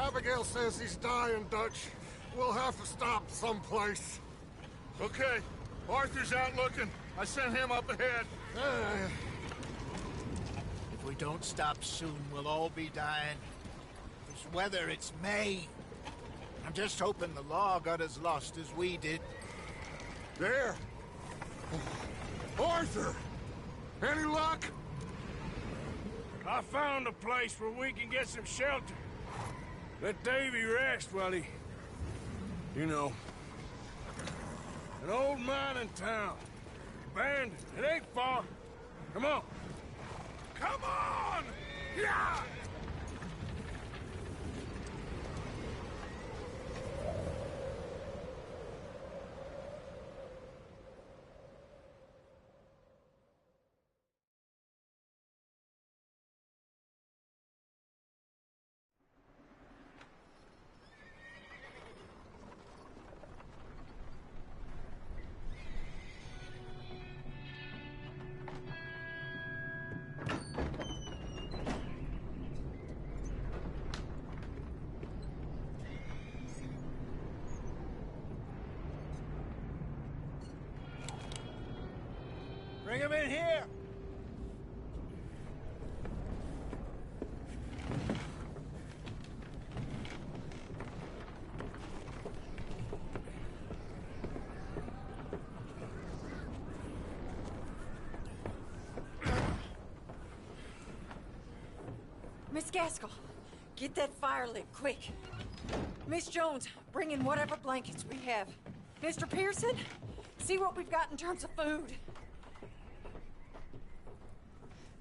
Abigail says he's dying, Dutch. We'll have to stop someplace. Okay. Arthur's out looking. I sent him up ahead. If we don't stop soon, we'll all be dying. This weather, it's May. I'm just hoping the law got as lost as we did. There! Arthur! Any luck? I found a place where we can get some shelter. Let Davy rest while he... You know. An old mining town. Abandoned. It ain't far. Come on. Come on! Yeah! Bring him in here! Miss Gaskell, get that fire lit, quick. Miss Jones, bring in whatever blankets we have. Mr. Pearson, see what we've got in terms of food.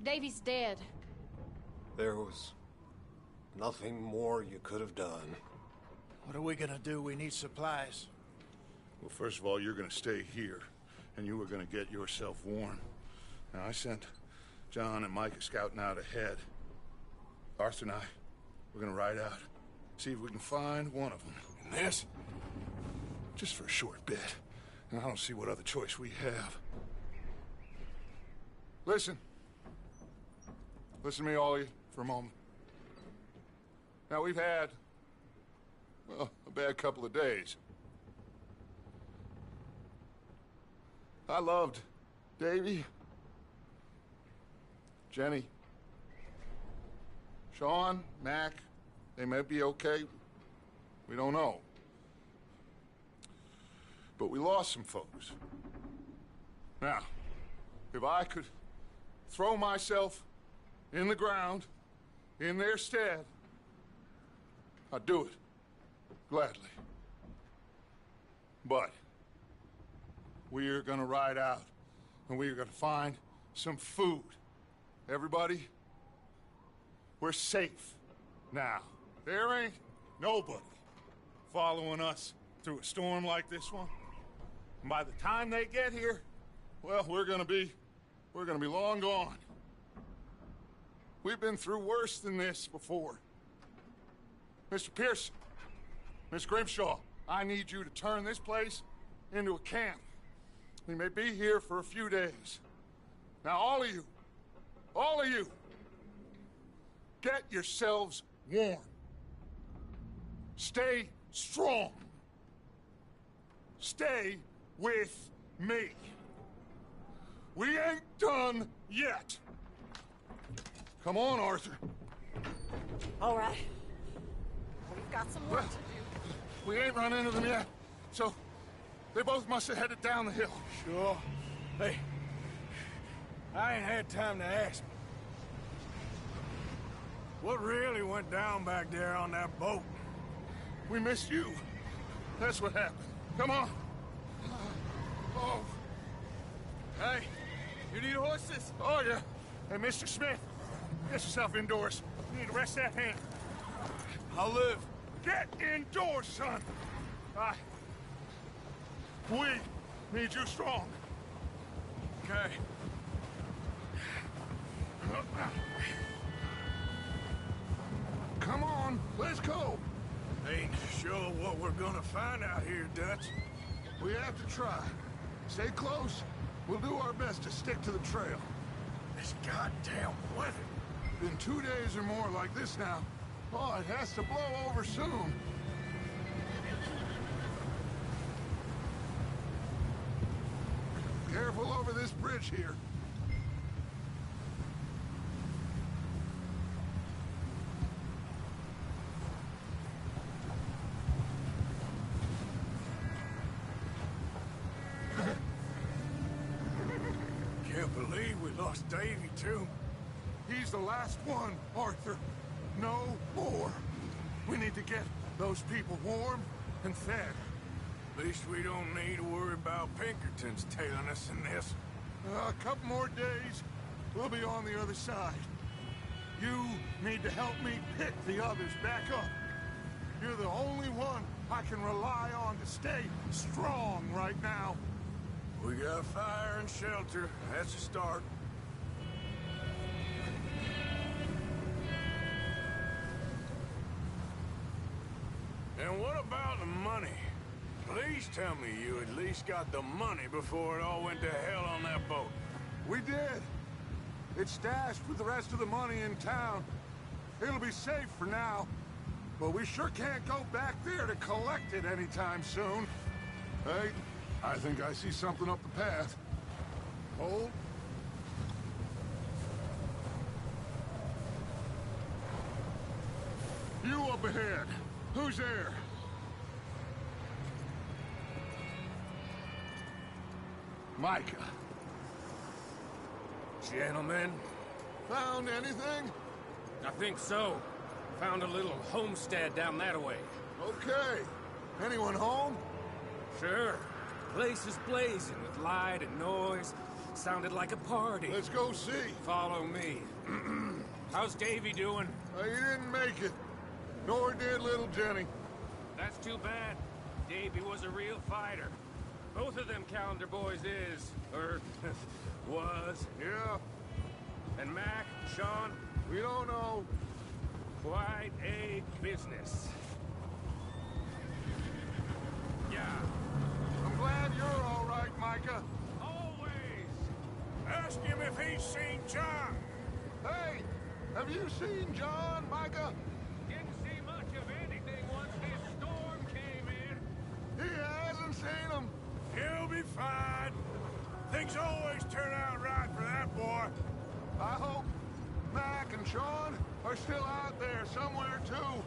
Davy's dead. There was nothing more you could have done. What are we gonna do? We need supplies. Well, first of all, you're gonna stay here, and you are gonna get yourself warm. Now, I sent John and Micah scouting out ahead. Arthur and I, we're gonna ride out, see if we can find one of them. And this, just for a short bit. And I don't see what other choice we have. Listen. Listen to me, all of you, for a moment. Now, we've had, well, a bad couple of days. I loved Davy, Jenny, Sean, Mac. They may be okay. We don't know. But we lost some folks. Now, if I could throw myself in the ground in their stead, I'd do it. Gladly. But we are gonna ride out, and we are gonna find some food. Everybody, we're safe now. There ain't nobody following us through a storm like this one. And by the time they get here, well, we're gonna be long gone. We've been through worse than this before. Mr. Pearson, Miss Grimshaw, I need you to turn this place into a camp. We may be here for a few days. Now, all of you, get yourselves warm. Stay strong. Stay with me. We ain't done yet. Come on, Arthur. All right. We've got some work to do. We ain't run into them yet, so they both must have headed down the hill. Sure. Hey, I ain't had time to ask. What really went down back there on that boat? We missed you. That's what happened. Come on. Oh. Hey, you need horses? Oh, yeah. Hey, Mr. Smith, get yourself indoors. You need to rest that hand. I'll live. Get indoors, son. We need you strong. Okay. Come on, let's go. Ain't sure what we're gonna find out here, Dutch. We have to try. Stay close. We'll do our best to stick to the trail. This goddamn weather. Been 2 days or more like this now. Oh, it has to blow over soon. Careful over this bridge here. Can't believe we lost Davy, too. He's the last one, Arthur. No more. We need to get those people warm and fed. At least we don't need to worry about Pinkertons tailing us in this. A couple more days, we'll be on the other side. You need to help me pick the others back up. You're the only one I can rely on to stay strong right now. We got fire and shelter. That's a start. And what about the money? Please tell me you at least got the money before it all went to hell on that boat. We did. It's stashed with the rest of the money in town. It'll be safe for now. But we sure can't go back there to collect it anytime soon. Hey, I think I see something up the path. Hold You up ahead. Who's there? Micah. Gentlemen, Found anything? I think so. Found a little homestead down that way. Okay. Anyone home? Sure. Place is blazing with light and noise. Sounded like a party. Let's go see. Follow me. How's Davy doing? He didn't make it. Nor did little Jenny. That's too bad. Davy was a real fighter. Both of them Calendar boys is, or was. Yeah, And Mac, Sean, we don't know. quite a business. Yeah, I'm glad you're all right, Micah. always. Ask him if he's seen John. Hey, have you seen John, Micah? Didn't see much of anything once this storm came in. He hasn't seen him. He'll be fine. Things always turn out right for that boy. I hope Mac and Sean are still out there somewhere, too.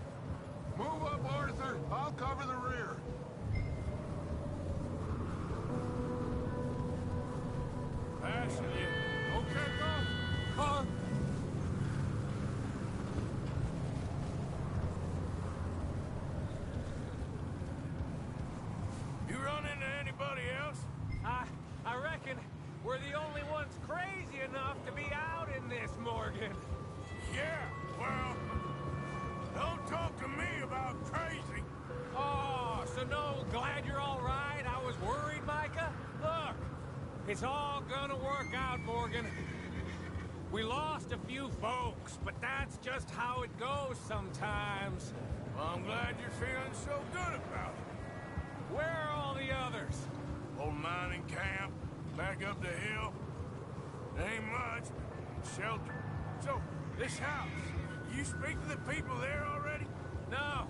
Move up, Arthur. I'll cover the rear. Passing you. Okay, go. Huh? You run into anybody else? I reckon we're the only ones crazy enough to be out in this, Morgan. Yeah, well, don't talk to me about crazy. Oh, so no, glad you're all right. I was worried, Micah. Look, it's all gonna work out, Morgan. We lost a few folks, but that's just how it goes sometimes. Well, I'm glad you're feeling so good about it. Where are all the others? Old mining camp, back up the hill. Ain't much, but shelter. So, this house, you speak to the people there already? No.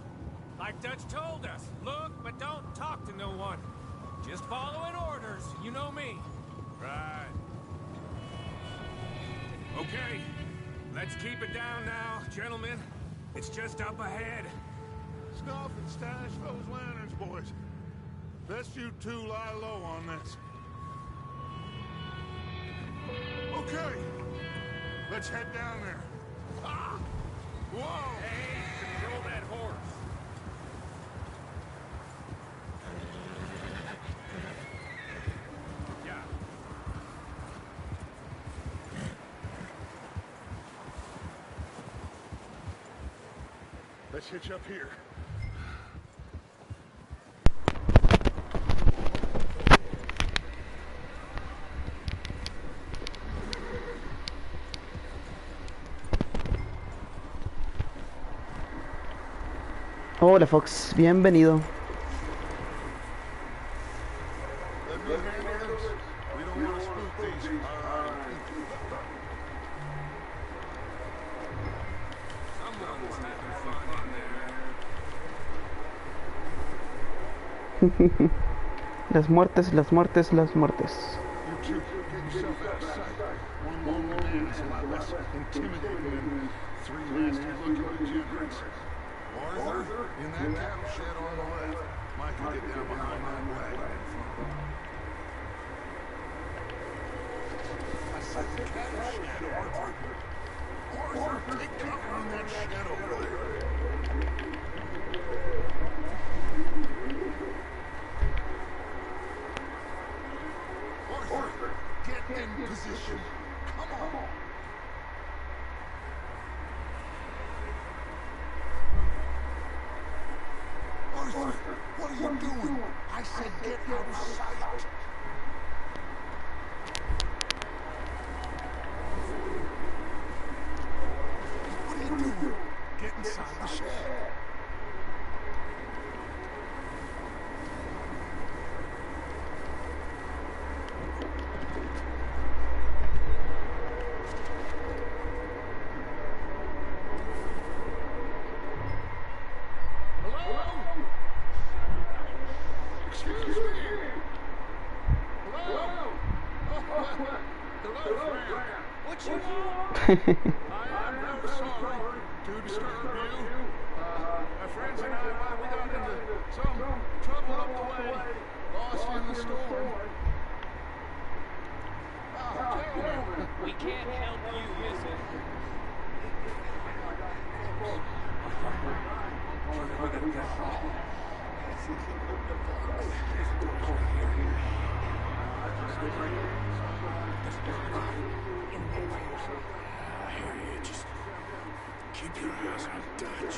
Like Dutch told us, look, but don't talk to no one. Just following orders, you know me. Right. Okay, let's keep it down now, gentlemen. It's just up ahead. Snuff and stash those lanterns, boys. Best you two lie low on this. Okay, let's head down there. Ah! Whoa! Hey, control that horse. Yeah. Let's hitch up here. Hola Fox, bienvenido. Let me handle this. We don't want to spook these Someone's having fun in there. Las muertes, las muertes, las muertes. You two, get yourself out of sight. One lonely man is a lot less intimidating than three nasty-looking degenerates. Arthur, in that cattle shed on the left. Micah, get down behind that wagon in front. I said the cattle shed, Arthur. Arthur, take cover in that shed over there. Arthur, get in position. Come on. Arthur, what are you doing? I said get out of sight. What are you doing? Get inside the shed. Excuse me. Hello? Hello, friend. What you want? I am very sorry to disturb you. Lost in the storm. We can't help you, Missy. I hear you. Just keep your eyes on Dutch.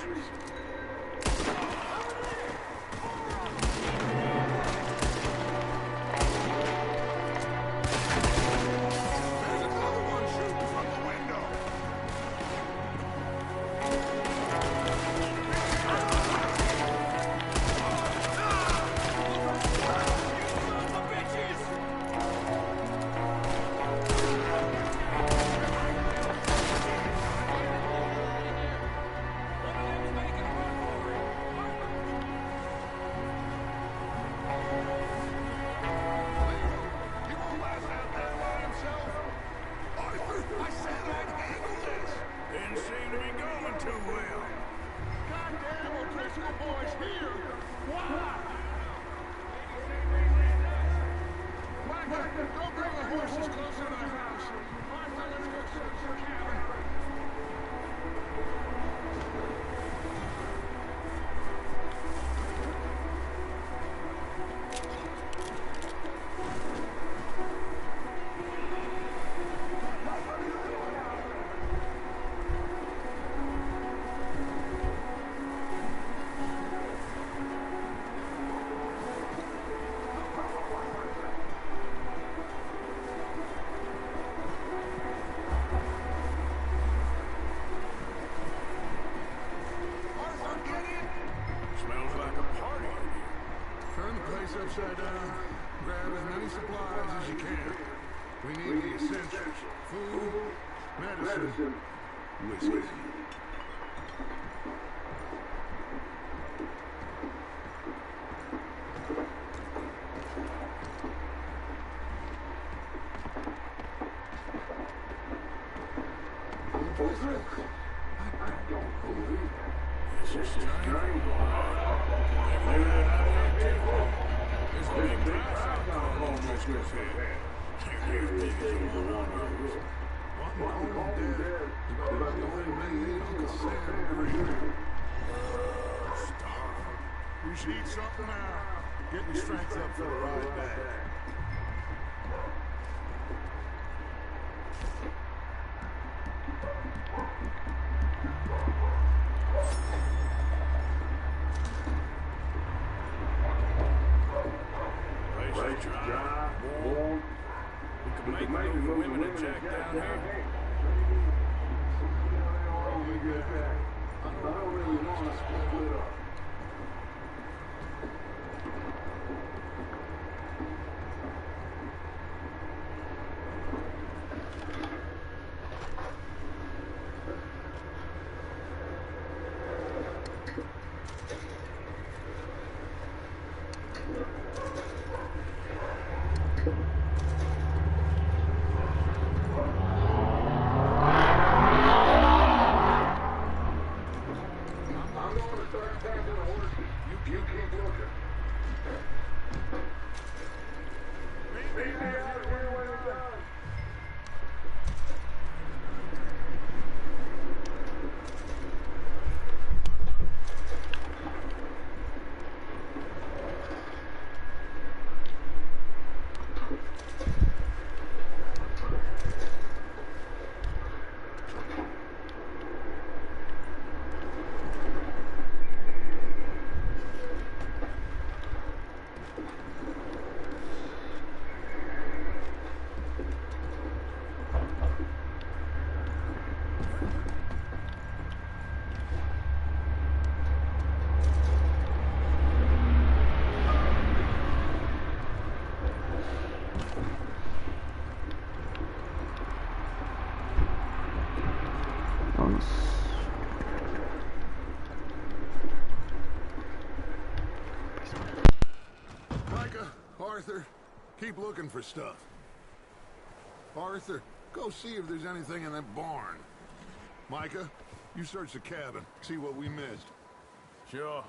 Upside down, grab as many supplies as you can. We need the essentials: food, medicine, whiskey. It's just strange. We should eat something now. Get your strength up for the ride back. We can make the women and Jack down here. I don't really want to split it up. Arthur, keep looking for stuff. Arthur, go see if there's anything in that barn. Micah, you search the cabin, see what we missed. Sure.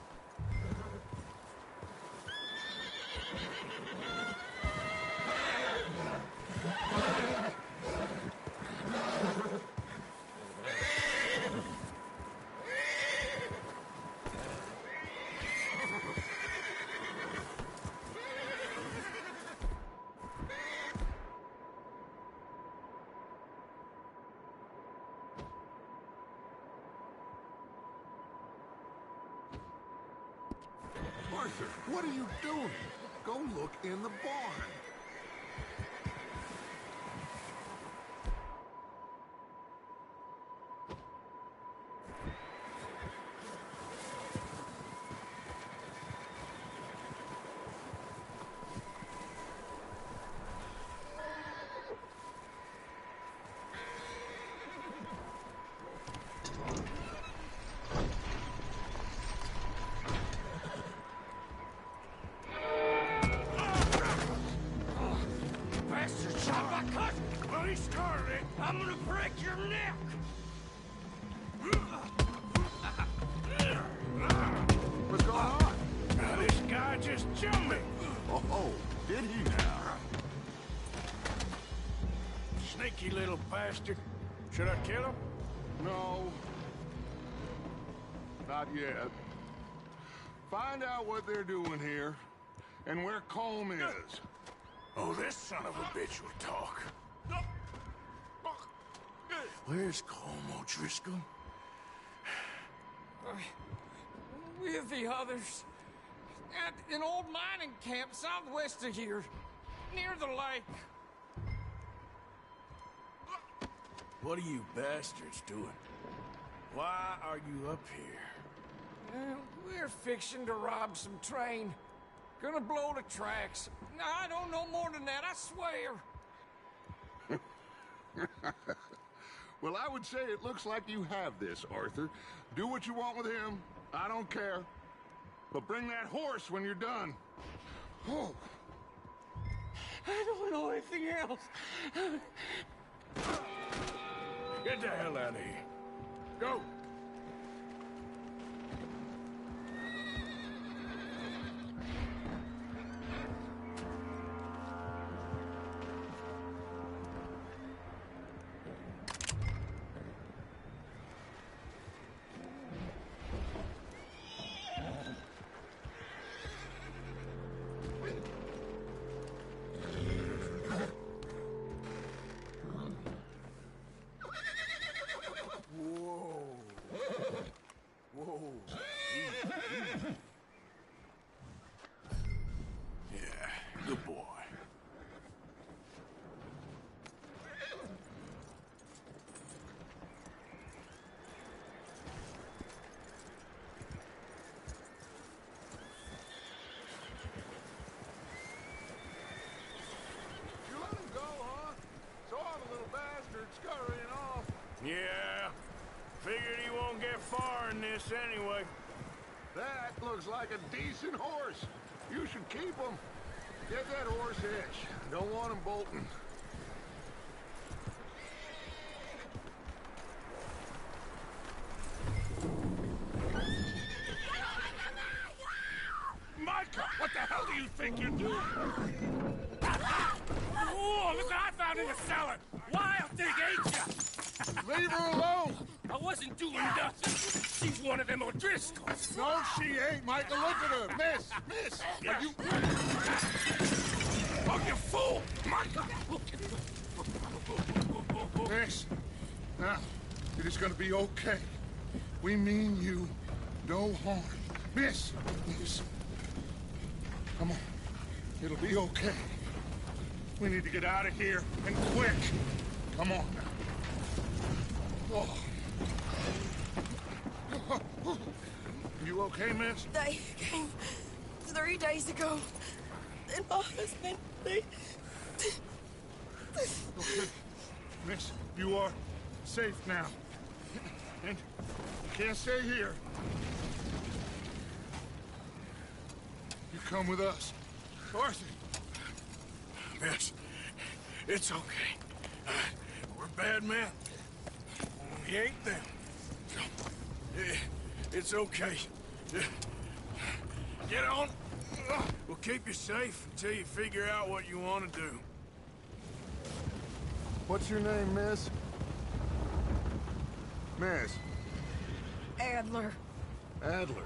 Arthur, what are you doing? Go look in the barn. Bastard shot my cousin! Well, he started it. I'm gonna break your neck! What's going on? Now, this guy just jumped me! Oh, did he now? Sneaky little bastard. Should I kill him? No. Not yet. Find out what they're doing here, and where Colm is. Oh, this son of a bitch will talk. Where's Colm O'Driscoll? With the others. At an old mining camp southwest of here. Near the lake. What are you bastards doing? Why are you up here? We're fixing to rob some train. Gonna blow the tracks. I don't know more than that, I swear. Well, I would say it looks like you have this, Arthur. Do what you want with him. I don't care. But bring that horse when you're done. Oh. I don't know anything else. Get the hell out of here. Go! Yeah, good boy. You let him go, huh? Saw the little bastard scurrying off. Yeah, figured he won't get far in this anyway. That looks like a decent horse. You should keep him. Get that horse hitched. Don't want him bolting. Micah, what the hell do you think you're doing? Oh, look what I found in the cellar. Wild thing, ain't ya? Leave her alone! I wasn't doing nothing. She's one of them O'Driscolls. No, she ain't, Micah. Look at her. Miss, are you... Oh, you fool! Micah! Miss, now, it is gonna be okay. We mean you no harm. Miss, come on. It'll be okay. We need to get out of here, and quick. Come on now. Oh. You okay, miss? They came 3 days ago. And my husband, they... Okay. Miss, you are safe now. And you can't stay here. You come with us. Arthur. Miss, it's okay. We're bad men. We ain't them. It's okay. Get on. We'll keep you safe until you figure out what you want to do. What's your name, miss? Miss. Adler. Adler.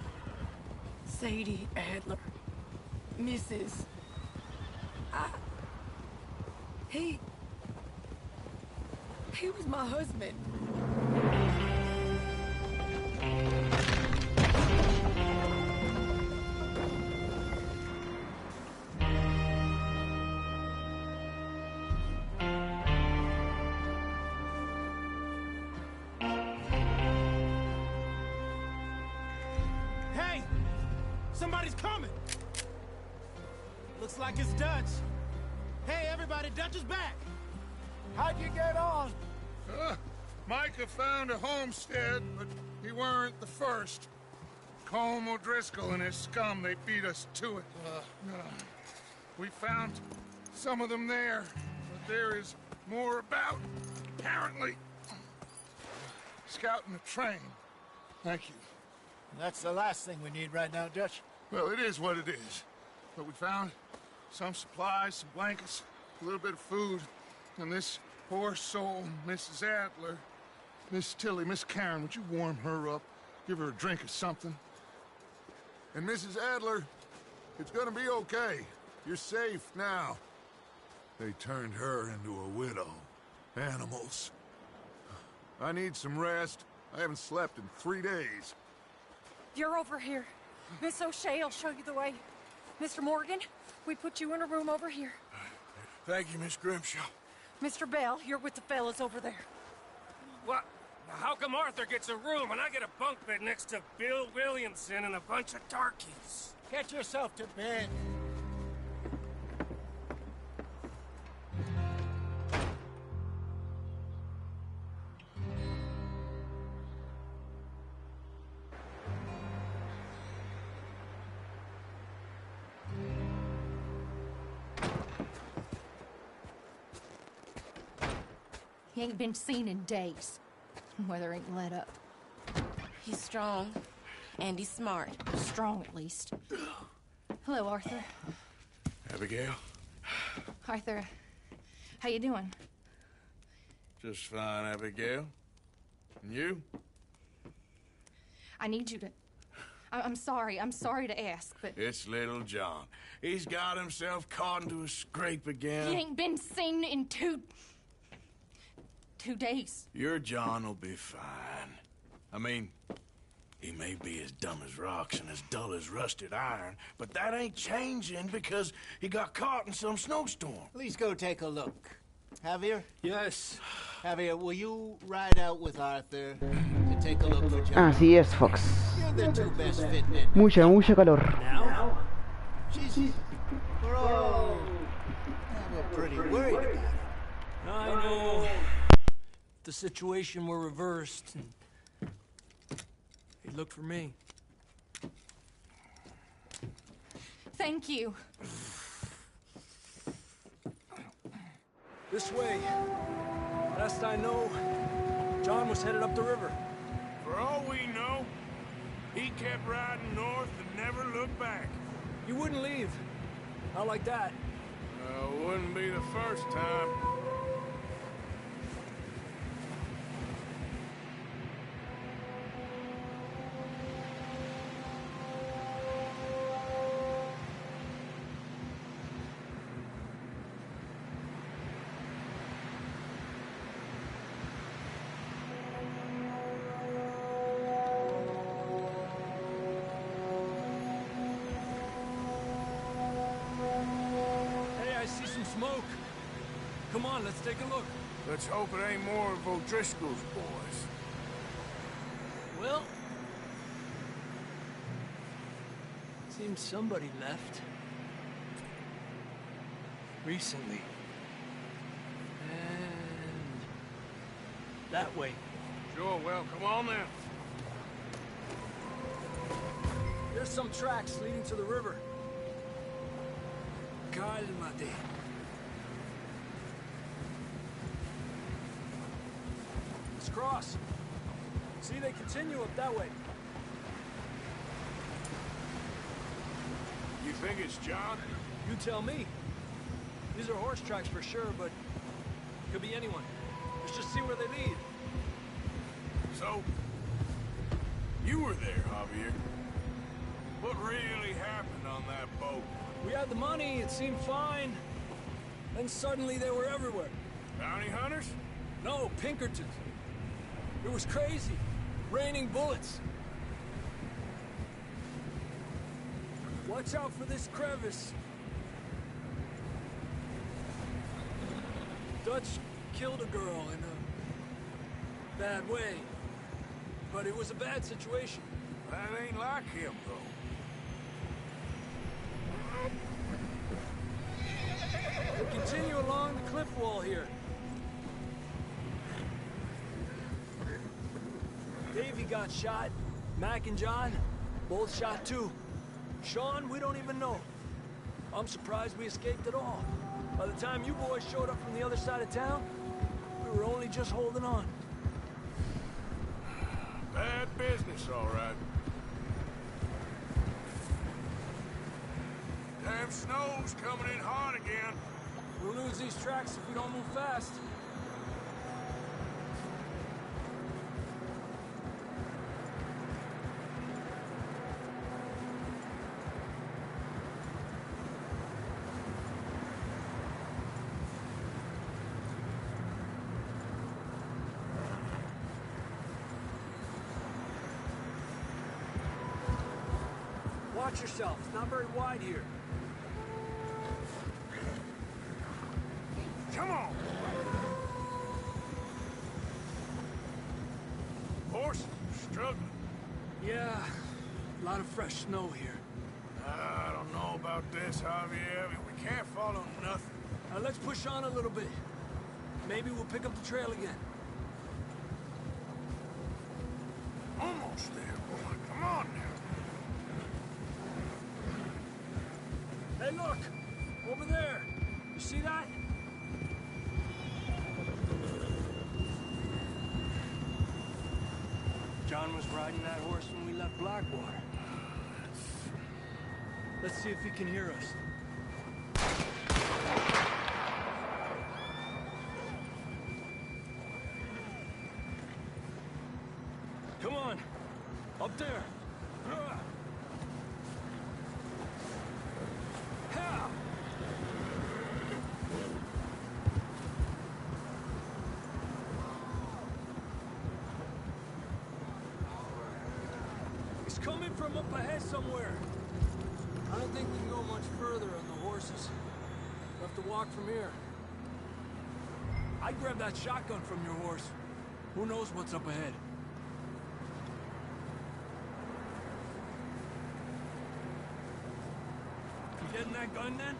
Sadie Adler. Mrs. He was my husband. Looks like it's Dutch. Hey, everybody, Dutch is back. How'd you get on? Micah found a homestead, but he weren't the first. Colm O'Driscoll and his scum, they beat us to it. We found some of them there, but there is more about, apparently. Scouting the train. Thank you. That's the last thing we need right now, Dutch. Well, it is what it is. But we found some supplies, some blankets, a little bit of food, and this poor soul, Mrs. Adler, Miss Tilly, Miss Karen, would you warm her up? Give her a drink or something? And Mrs. Adler, it's gonna be okay. You're safe now. They turned her into a widow. Animals. I need some rest. I haven't slept in 3 days. You're over here. Miss O'Shea will show you the way. Mr. Morgan, we put you in a room over here. Thank you, Miss Grimshaw. Mr. Bell, you're with the fellas over there. What? How come Arthur gets a room and I get a bunk bed next to Bill Williamson and a bunch of darkies? Get yourself to bed. He ain't been seen in days. Weather ain't let up. He's strong, and he's smart. Strong, at least. Hello, Arthur. Abigail? Arthur, how you doing? Just fine, Abigail. And you? I need you to... I'm sorry to ask, but... It's little John. He's got himself caught into a scrape again. He ain't been seen in 2 days. Your John will be fine. I mean, he may be as dumb as rocks and as dull as rusted iron, but that ain't changing because he got caught in some snowstorm. Please go take a look. Javier? Yes. Javier, will you ride out with Arthur to take a look for John? Así es, Fox. You're the two best fit men. Mucha calor. Now? Jesus. We're all pretty worried about it. I know. The situation were reversed, and he'd look for me. Thank you. This way. Last I know, John was headed up the river. For all we know, he kept riding north and never looked back. He wouldn't leave. Not like that. Wouldn't be the first time. Smoke. Come on, let's take a look. Let's hope it ain't more of O'Driscoll's boys. Well, seems somebody left. Recently. And that way. Sure, well, come on then. There's some tracks leading to the river. Cálmate. Let's cross. See, they continue up that way. You think it's John? You tell me. These are horse tracks for sure, but could be anyone. Let's just see where they lead. So, you were there, Javier. What really happened on that boat? We had the money, it seemed fine. Then suddenly they were everywhere. Bounty hunters? No, Pinkertons. It was crazy. Raining bullets. Watch out for this crevice. Dutch killed a girl in a bad way. But it was a bad situation. That ain't like him, though. cliff wall here. Davey got shot. Mac and John, both shot too. Sean, we don't even know. I'm surprised we escaped at all. By the time you boys showed up from the other side of town, we were only just holding on. Bad business, all right. Damn snow's coming in hard again. We'll lose these tracks if we don't move fast. Watch yourself. It's not very wide here. Come on! Horse struggling. Yeah, a lot of fresh snow here. I don't know about this, Javier. We can't follow nothing. Let's push on a little bit. Maybe we'll pick up the trail again. Almost there, boy. Come on now. Hey, look! Over there! You see that? John was riding that horse when we left Blackwater. Let's see if he can hear us. Come on! Up there! He's coming from up ahead somewhere. I don't think we can go much further on the horses. We'll have to walk from here. I'd grab that shotgun from your horse. Who knows what's up ahead? You getting that gun then?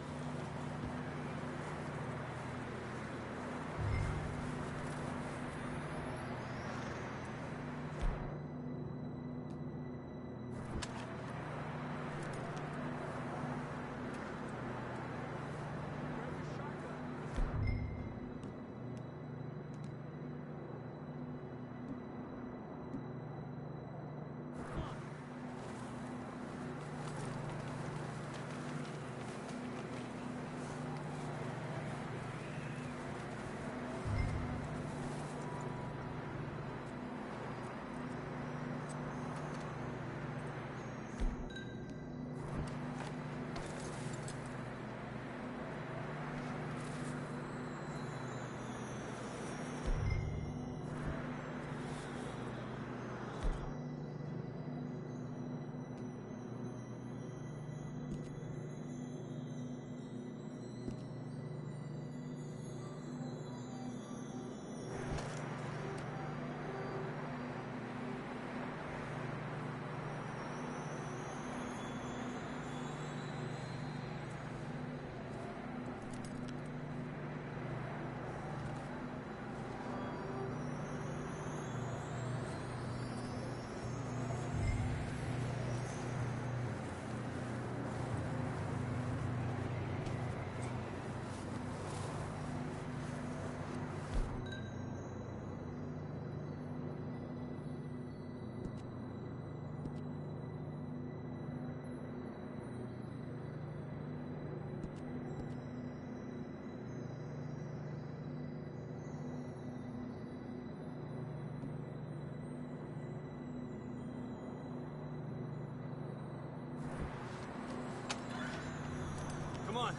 Come on.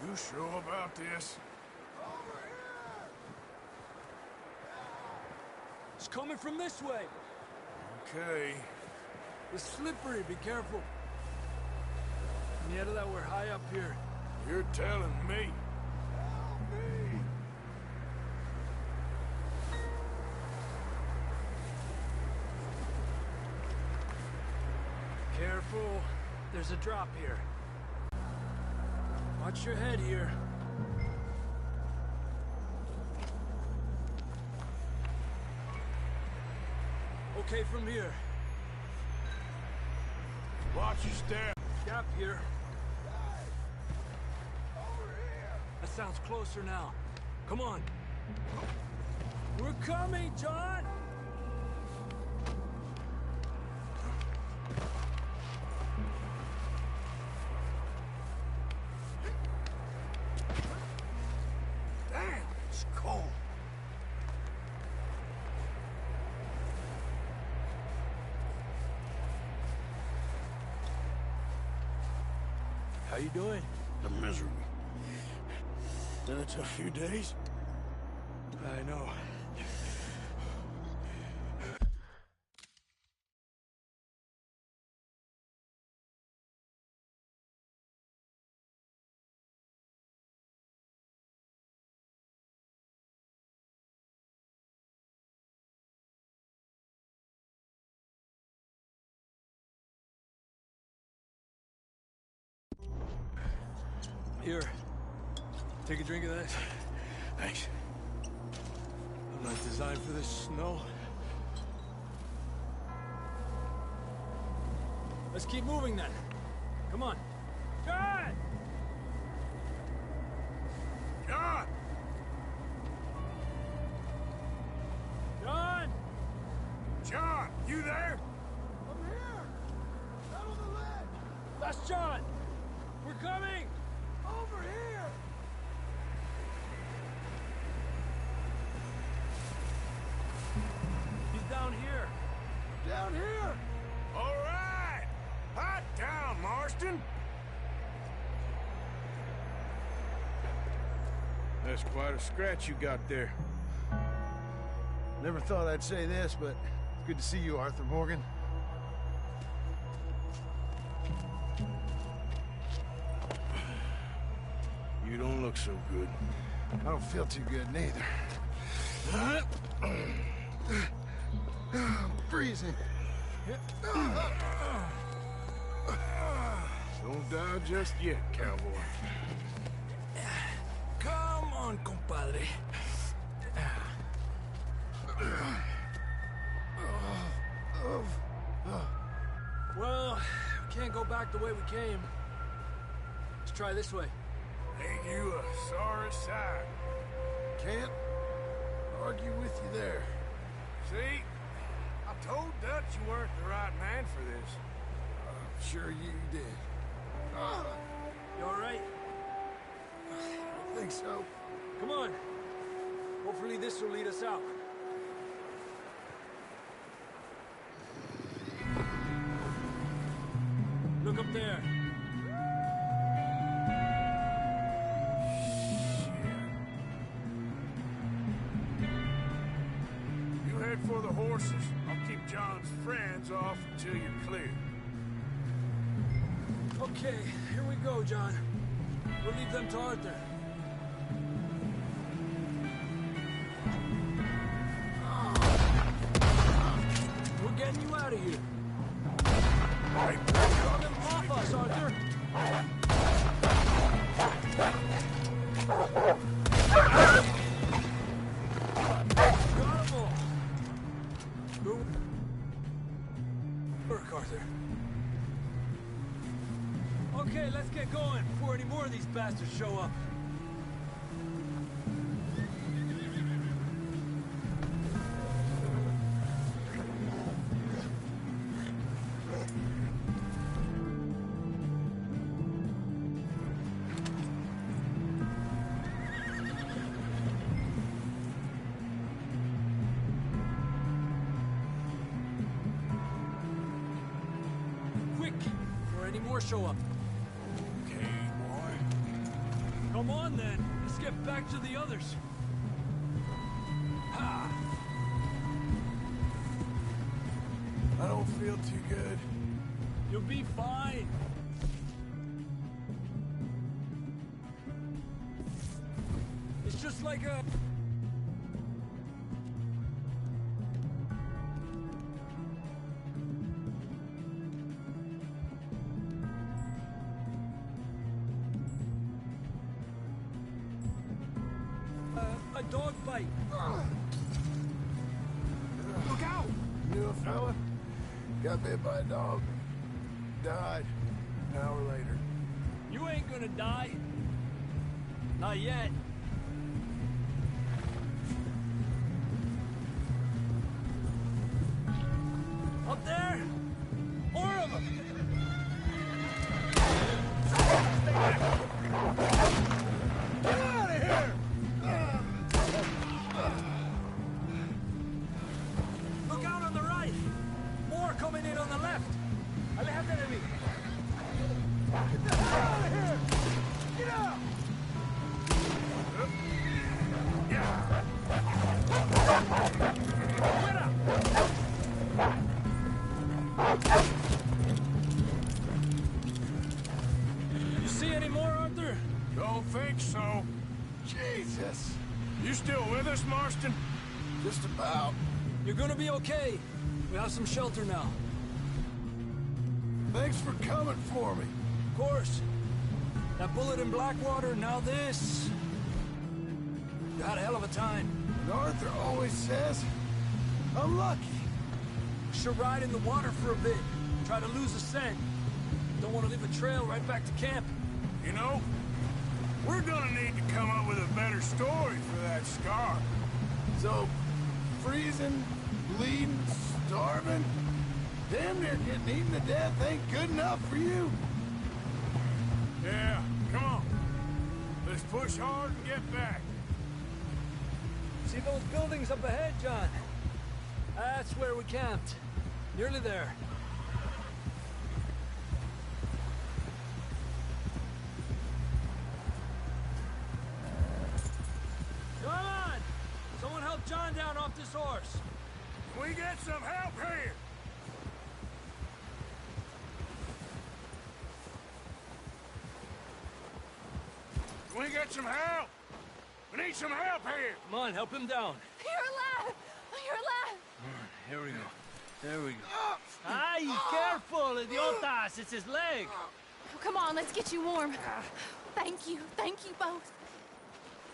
You sure about this? It's coming from this way. Okay. It's slippery, be careful. Mierda, we're high up here. You're telling me. Careful. There's a drop here. Watch your head here. Okay from here. Watch your step. Gap here. That sounds closer now. Come on. We're coming, John! Damn, it's cold. How you doing? I'm miserable. Been a tough few days. I know. Here. Take a drink of that. Thanks. I'm not designed for this snow. Let's keep moving then. Come on. John! John! John! John, you there? I'm here! Out on the ledge! That's John! We're coming! Over here! He's down here! Down here! All right! Hot down, Marston! That's quite a scratch you got there. Never thought I'd say this, but it's good to see you, Arthur Morgan. You don't look so good. I don't feel too good, neither. I'm freezing. Don't die just yet, cowboy. Come on, compadre. Well, we can't go back the way we came. Let's try this way. Ain't you a sorry sight? Can't argue with you there. See? I told Dutch you weren't the right man for this. I'm sure you did. You all right? I think so. Come on. Hopefully this will lead us out. Look up there. You head for the horses. I'll keep John's friends off until you're clear. Okay, here we go, John. We'll leave them to Arthur. We're getting you out of here. Hey, Throw them off us, Arthur. Got 'em all. Good work, Arthur. Okay, let's get going before any more of these bastards show up. Quick, before any more show up. Come on, then. Let's get back to the others. Ha! I don't feel too good. You'll be fine. just like a... a dog bite. Look out! Knew a fella? Got bit by a dog. Died. An hour later. You ain't gonna die. Not yet. Up there? More of them! Get out of here! Look out on the right! More coming in on the left! Aléjate de mí! Get the hell out of here! Get out! You see any more, Arthur? Don't think so. Jesus! You still with us, Marston? Just about. You're gonna be okay. We have some shelter now. Thanks for coming for me. Of course. That bullet in Blackwater, now this. You had a hell of a time. And Arthur always says, I'm lucky. Should ride in the water for a bit. Try to lose the scent. Don't want to leave a trail right back to camp. You know, we're gonna need to come up with a better story for that scar. So, freezing, bleeding, starving, damn near getting eaten to death ain't good enough for you. Yeah, come on. Let's push hard and get back. See those buildings up ahead, John? That's where we camped. Nearly there. Come on! Someone help John down off this horse. We get some help here. We get some help. We need some help here. Come on, help him down. You're alive! You're alive! Here we go. There we go. Ay, careful, idiotas! It's his leg. Oh, come on, let's get you warm. Thank you both.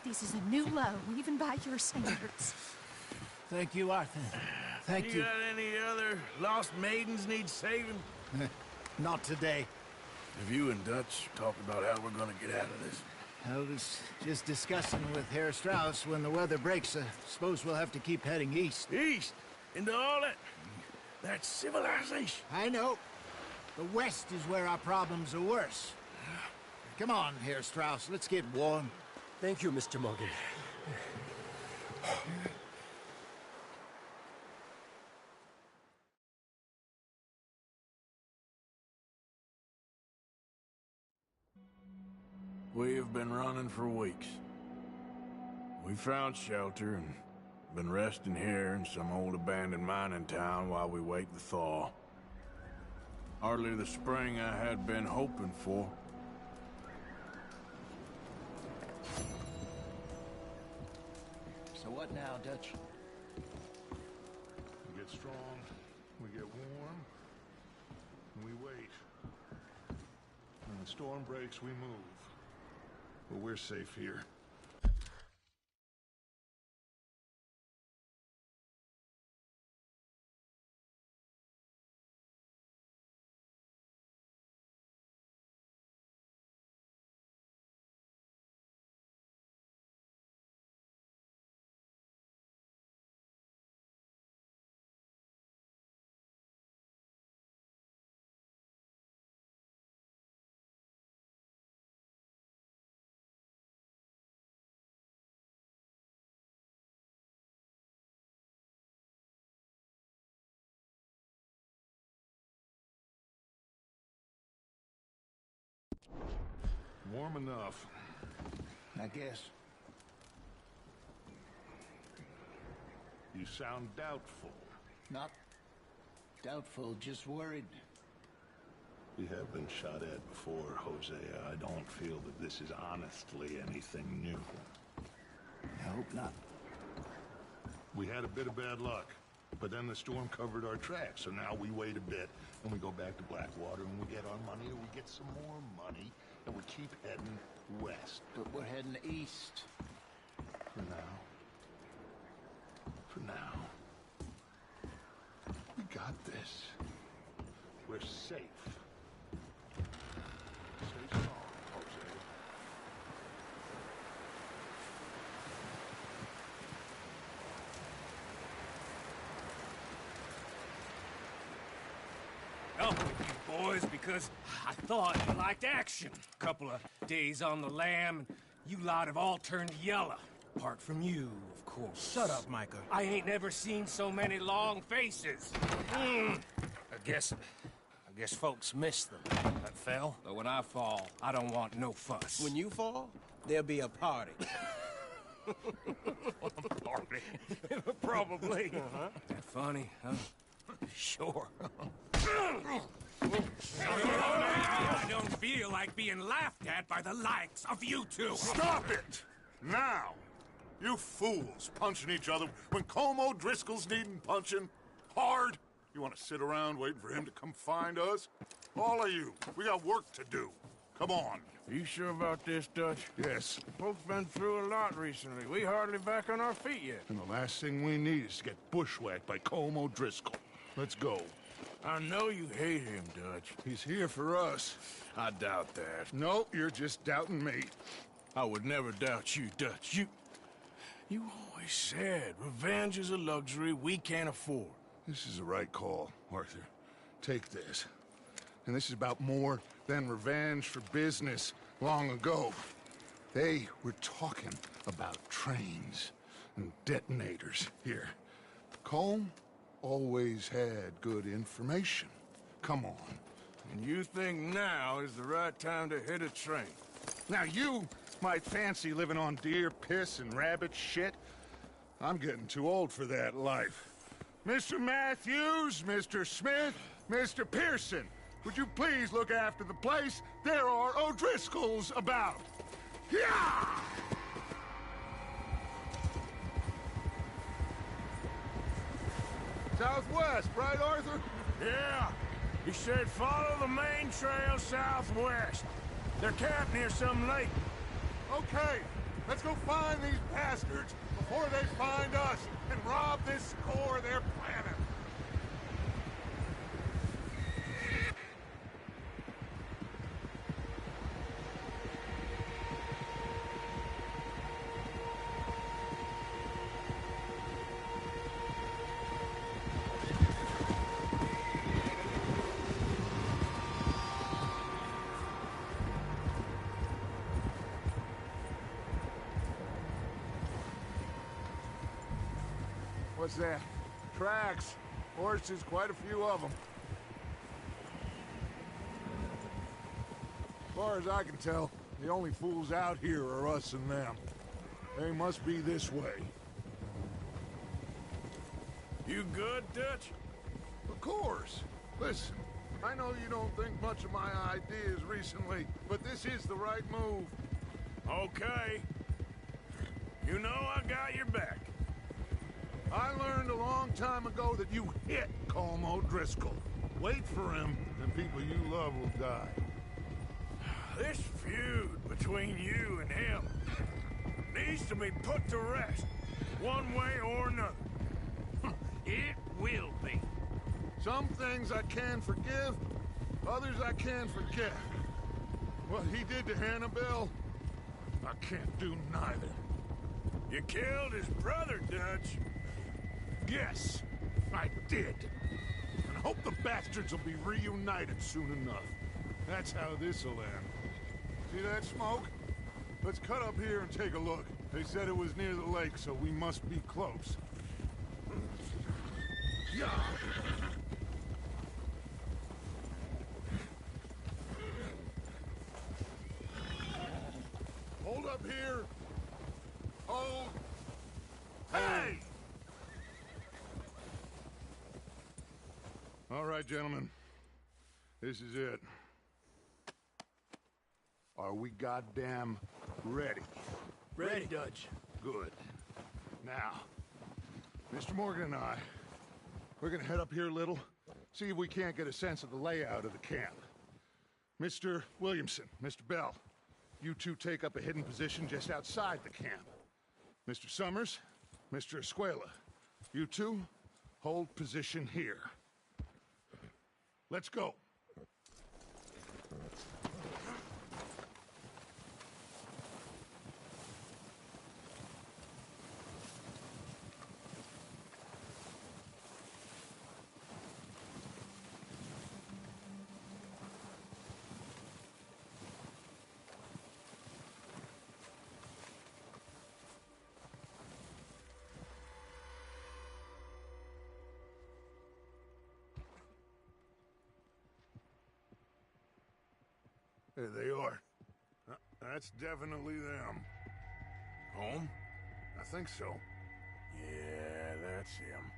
This is a new low, even by your standards. Thank you, Arthur. Thank you. You got any other lost maidens need saving? Not today. Have you and Dutch talked about how we're gonna get out of this? I was just discussing with Herr Strauss when the weather breaks. I suppose we'll have to keep heading east. East? Into all that civilization? I know. The west is where our problems are worse. Come on, Herr Strauss, let's get warm. Thank you, Mr. Morgan. We have been running for weeks. We found shelter and been resting here in some old abandoned mining town while we wait the thaw. Hardly the spring I had been hoping for. So what now, Dutch? We get strong, we get warm, and we wait. When the storm breaks, we move. But we're safe here. Warm enough. I guess. You sound doubtful. Not doubtful, just worried. We have been shot at before, Hosea. I don't feel that this is honestly anything new. I hope not. We had a bit of bad luck, but then the storm covered our tracks, so now we wait a bit, and we go back to Blackwater, and we get our money, or we get some more money, and we keep heading west. But we're heading east. For now. For now. We got this. We're safe. Stay strong, Jose. Up with you boys because I thought you liked action. Couple of days on the lam, and you lot have all turned yellow. Apart from you, of course. Shut up, Micah. I ain't never seen so many long faces. I guess folks miss them. That fell. But when I fall, I don't want no fuss. When you fall, there'll be a party. Party? Probably. That funny, huh? Sure. I don't feel like being laughed at by the likes of you two. Stop it! Now! You fools punching each other when Colm O'Driscoll's needing punching hard. You want to sit around waiting for him to come find us? All of you, we got work to do. Come on. Are you sure about this, Dutch? Yes. Folks been through a lot recently. We hardly back on our feet yet. And the last thing we need is to get bushwhacked by Colm O'Driscoll. Let's go. I know you hate him, Dutch. He's here for us. I doubt that. No, you're just doubting me. I would never doubt you, Dutch. You always said revenge is a luxury we can't afford. This is the right call, Arthur. Take this. And this is about more than revenge for business long ago. They were talking about trains and detonators here. Colm always had good information. Come on. And you think now is the right time to hit a train? Now you might fancy living on deer piss and rabbit shit. I'm getting too old for that life. Mr. Matthews, Mr. Smith, Mr. Pearson, would you please look after the place? There are O'Driscolls about. Yeah! Southwest, right, Arthur? Yeah. He said follow the main trail southwest. They're camped near some lake. Okay, let's go find these bastards before they find us and rob this score they're planning. What's that? Tracks. Horses, quite a few of them. As far as I can tell, the only fools out here are us and them. They must be this way. You good, Dutch? Of course. Listen, I know you don't think much of my ideas recently, but this is the right move. Okay. You know I got your back. I learned a long time ago that you hit Colm O'Driscoll. Wait for him, and people you love will die. This feud between you and him needs to be put to rest, one way or another. It will be. Some things I can forgive, others I can't forget. What he did to Hannibal, I can't do neither. You killed his brother, Dutch. Yes, I did. And I hope the bastards will be reunited soon enough. That's how this'll end. See that smoke? Let's cut up here and take a look. They said it was near the lake, so we must be close. Yeah. Hold up here. Hold. Hey! All right, gentlemen. This is it. Are we goddamn ready? Ready, Dutch. Good. Now, Mr. Morgan and I, we're gonna head up here a little, see if we can't get a sense of the layout of the camp. Mr. Williamson, Mr. Bell, you two take up a hidden position just outside the camp. Mr. Summers, Mr. Escuela, you two hold position here. Let's go. There they are. That's definitely them. Home? I think so. Yeah, that's him.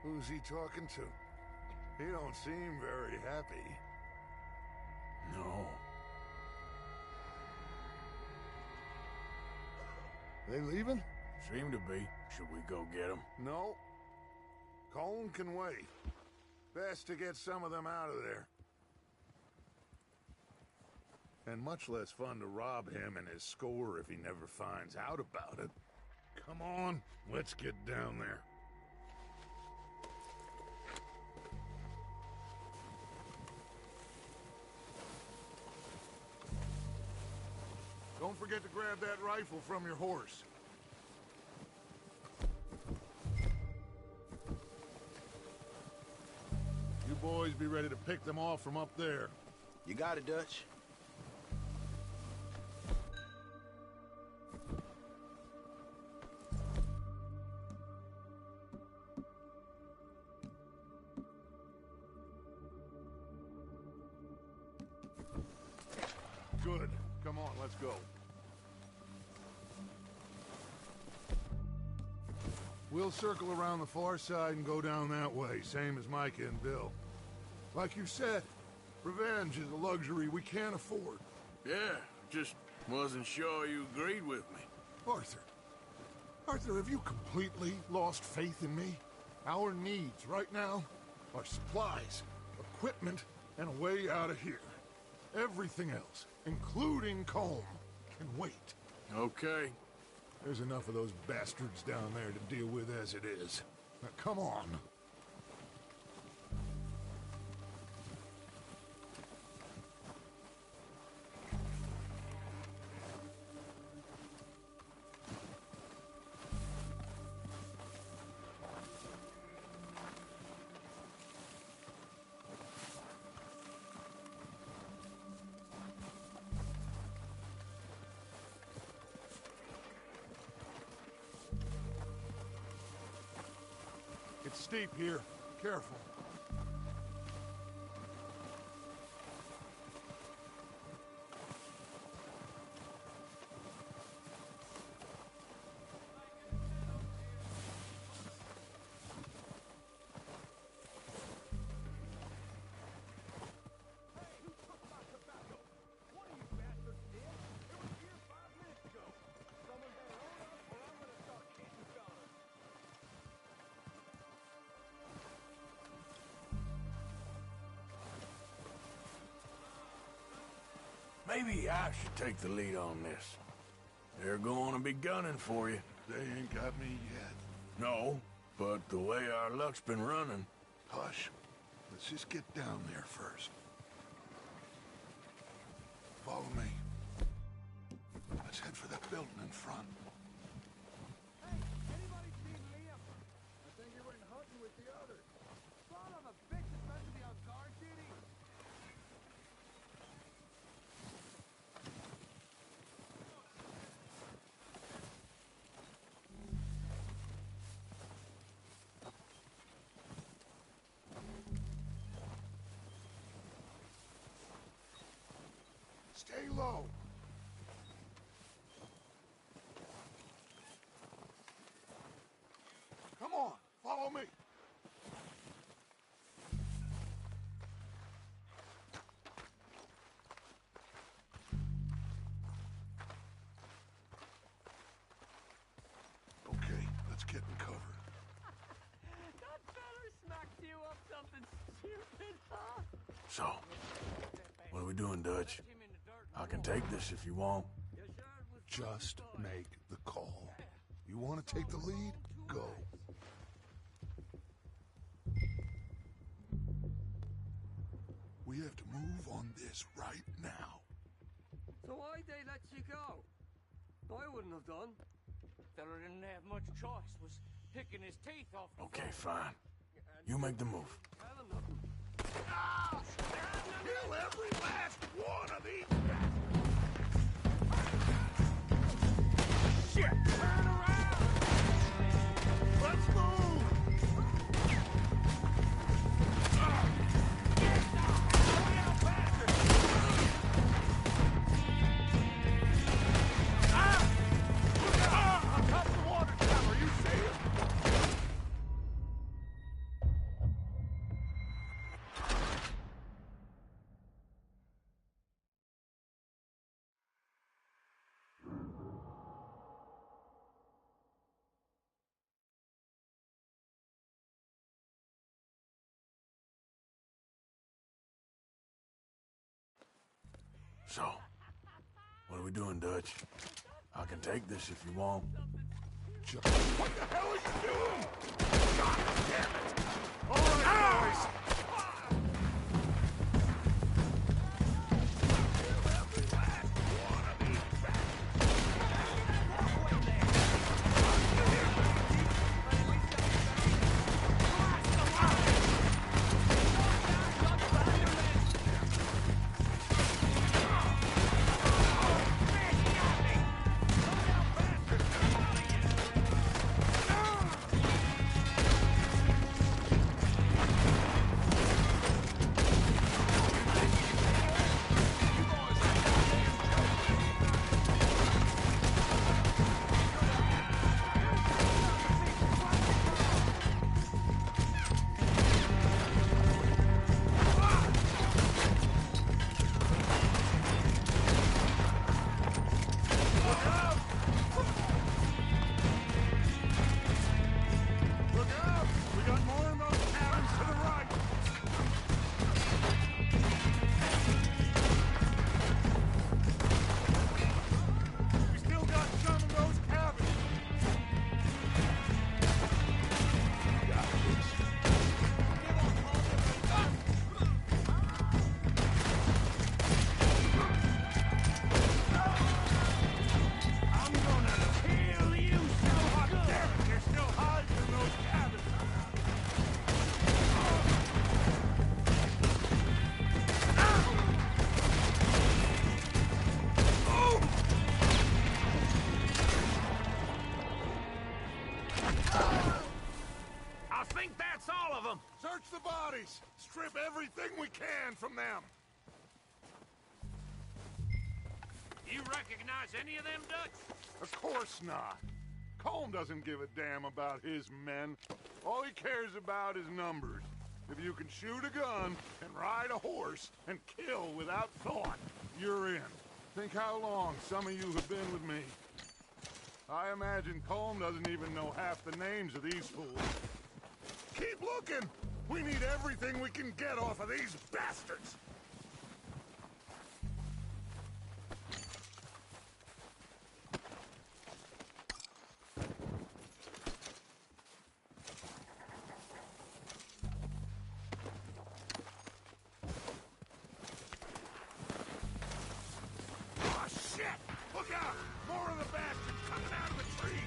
Who's he talking to? He don't seem very happy. No. They leaving? Seem to be. Should we go get them? No. Colm can wait. Best to get some of them out of there. And much less fun to rob him and his score if he never finds out about it. Come on, let's get down there. Don't forget to grab that rifle from your horse. You boys be ready to pick them off from up there. You got it, Dutch. Good. Come on, let's go. We'll circle around the far side and go down that way, same as Micah and Bill. Like you said, revenge is a luxury we can't afford. Yeah, just wasn't sure you agreed with me. Arthur. Arthur, have you completely lost faith in me? Our needs right now are supplies, equipment, and a way out of here. Everything else, including Colm, can wait. Okay. There's enough of those bastards down there to deal with as it is. Now, come on. It's steep here. Careful. Maybe I should take the lead on this. They're going to be gunning for you. They ain't got me yet. No, but the way our luck's been running... Hush. Let's just get down there first. Follow me. Let's head for that building in front. Hey, anybody seen Liam? I think he went hunting with the others. Son of a bitch is meant to be on guard duty. Stay low. Come on, follow me. Okay, let's get in cover. That feller smacked you up something stupid, huh? So, what are we doing, Dutch? I can take this if you want. Just make the call. You want to take the lead? Go. We have to move on this right now. So why'd they let you go? I wouldn't have done. Feller didn't have much choice, was picking his teeth off. Okay, fine. You make the move. Tell him nothing. Kill every last one of these Shit! Turn around! Let's move! So, what are we doing, Dutch? I can take this if you want. What the hell are you doing? God damn it! All right, boys! Search the bodies! Strip everything we can from them! You recognize any of them, Dutch? Of course not. Colm doesn't give a damn about his men. All he cares about is numbers. If you can shoot a gun and ride a horse and kill without thought, you're in. Think how long some of you have been with me. I imagine Colm doesn't even know half the names of these fools. Keep looking! We need everything we can get off of these bastards! Oh, shit! Look out! More of the bastards coming out of the trees!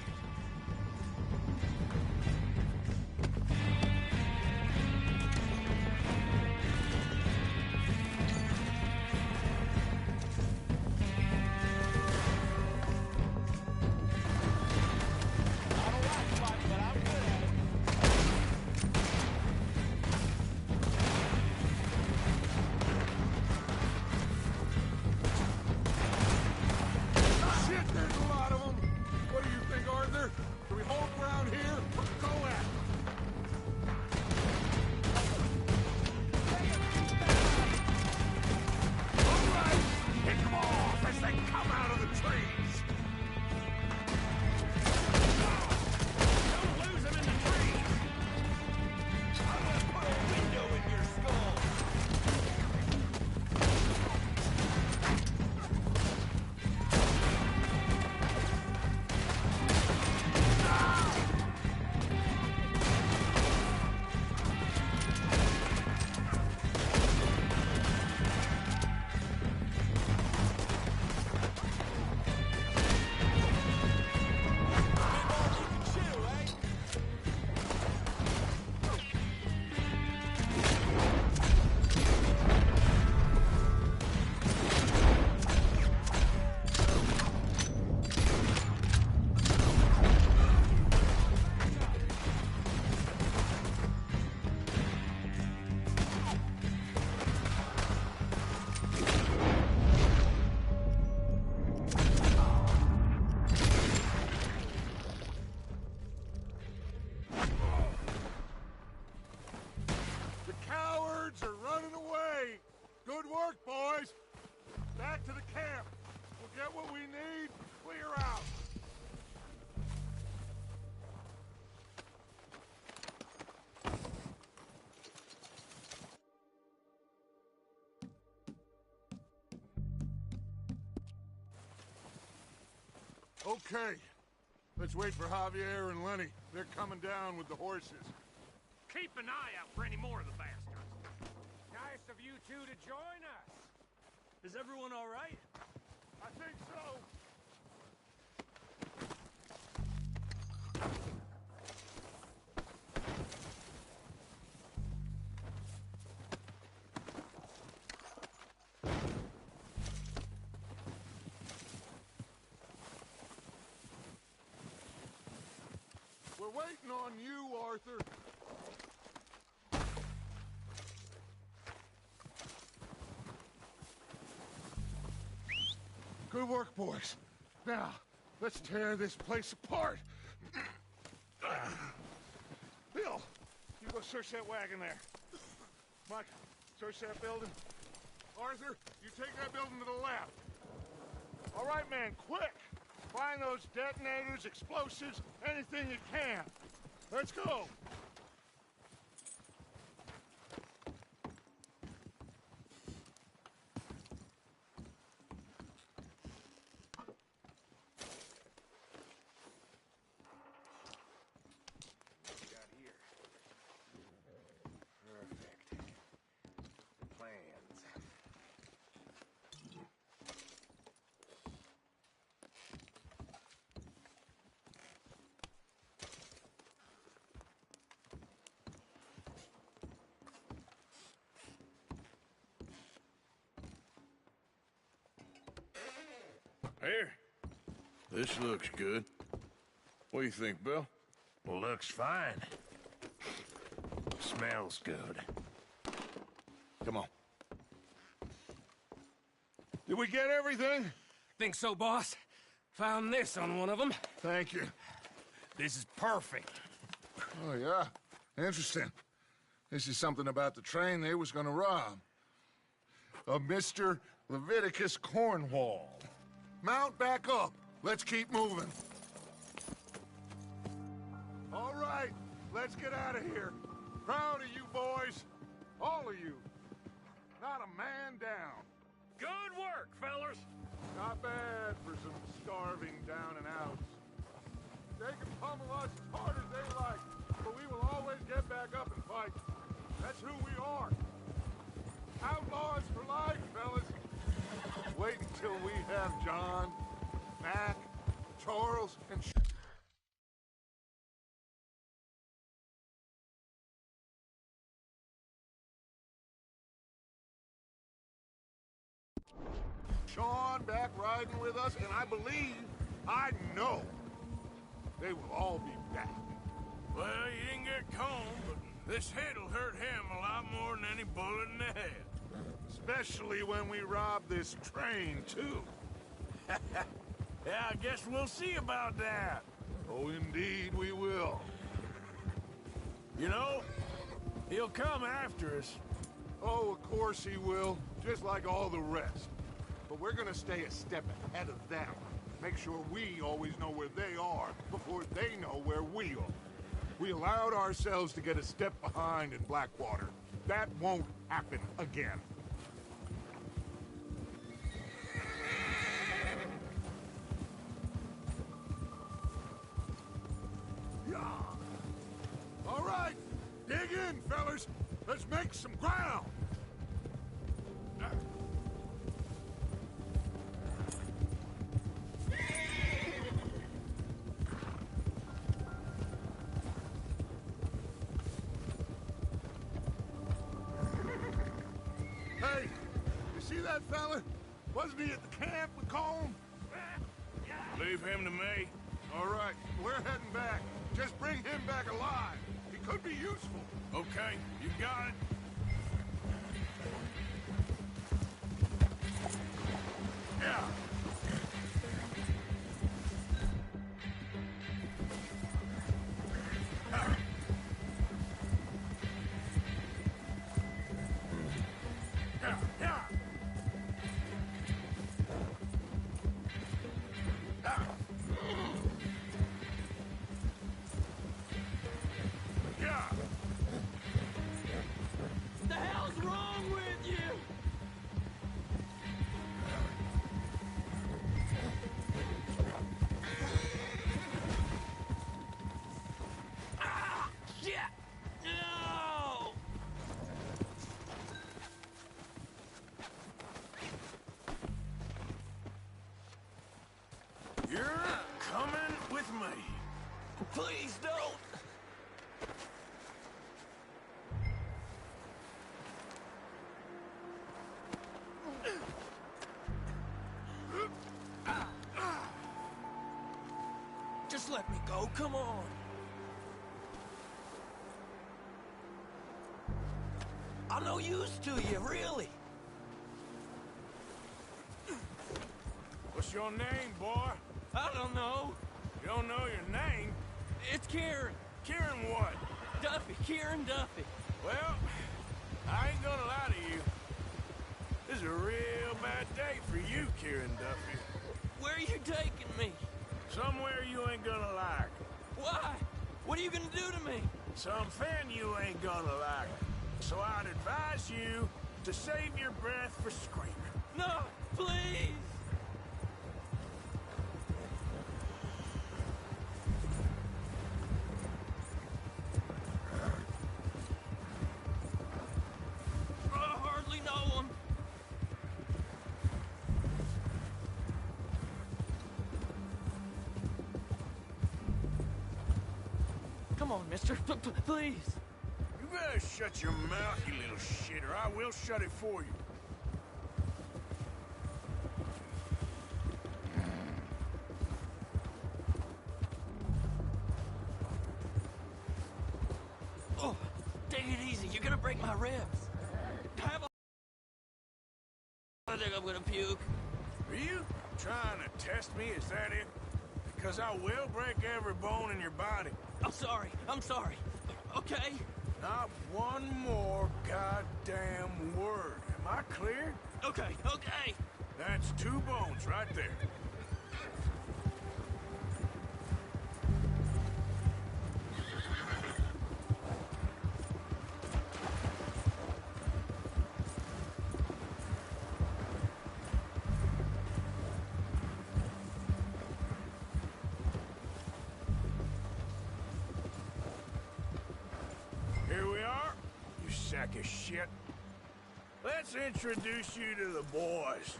Okay. Let's wait for Javier and Lenny. They're coming down with the horses. Keep an eye out for any more of the bastards. Nice of you two to join us. Is everyone all right? I think so. We're waiting on you, Arthur. Good work, boys. Now, let's tear this place apart. Bill, you go search that wagon there. Mike, search that building. Arthur, you take that building to the left. All right, man, quick! Find those detonators, explosives, anything you can. Let's go! Here. This looks good. What do you think, Bill? Looks fine. Smells good. Come on. Did we get everything? Think so, boss? Found this on one of them. Thank you. This is perfect. Oh, yeah? Interesting. This is something about the train they was gonna rob. A Mr. Leviticus Cornwall. Mount back up. Let's keep moving. All right, let's get out of here. Proud of you boys. All of you. Not a man down. Good work, fellas. Not bad for some starving down and outs. They can pummel us as hard as they like, but we will always get back up and fight. That's who we are. Outlaws for life, fellas. Wait until we have John, Mac, Charles, and Sean back riding with us, and I know, they will all be back. Well, you didn't get Colm, but this hit'll hurt him a lot more than any bullet in the head. Especially when we rob this train, too. Yeah, I guess we'll see about that. Oh, indeed we will. You know, he'll come after us. Oh, of course he will, just like all the rest. But we're gonna stay a step ahead of them. Make sure we always know where they are before they know where we are. We allowed ourselves to get a step behind in Blackwater. That won't happen again. All right, dig in, fellas. Let's make some ground. Hey, you see that fella? Wasn't he at the camp with Colm? Leave him to me. All right, we're heading back. Just bring him back alive. He could be useful. Okay, you got it. Yeah. The hell's wrong with you? Please don't! Just let me go, come on! I'm no use to you, really! What's your name, boy? I don't know. You don't know your name? It's Kieran. Kieran what? Duffy, Kieran Duffy. Well, I ain't gonna lie to you. This is a real bad day for you, Kieran Duffy. Where are you taking me? Somewhere you ain't gonna like. Why? What are you gonna do to me? Something you ain't gonna like. So I'd advise you to save your breath for screaming. No, please! I hardly know him. Come on, mister. Please. You better shut your mouth, you little shit, or I will shut it for you. Oh, take it easy. You're gonna break my ribs. Have a... I think I'm gonna puke. Are you trying to test me? Is that it? Because I will break every bone in your body. I'm sorry. I'm sorry. Okay? Not one more goddamn word. Am I clear? Okay, okay. That's 2 bones right there. Here we are, you sack of shit. Let's introduce you to the boys.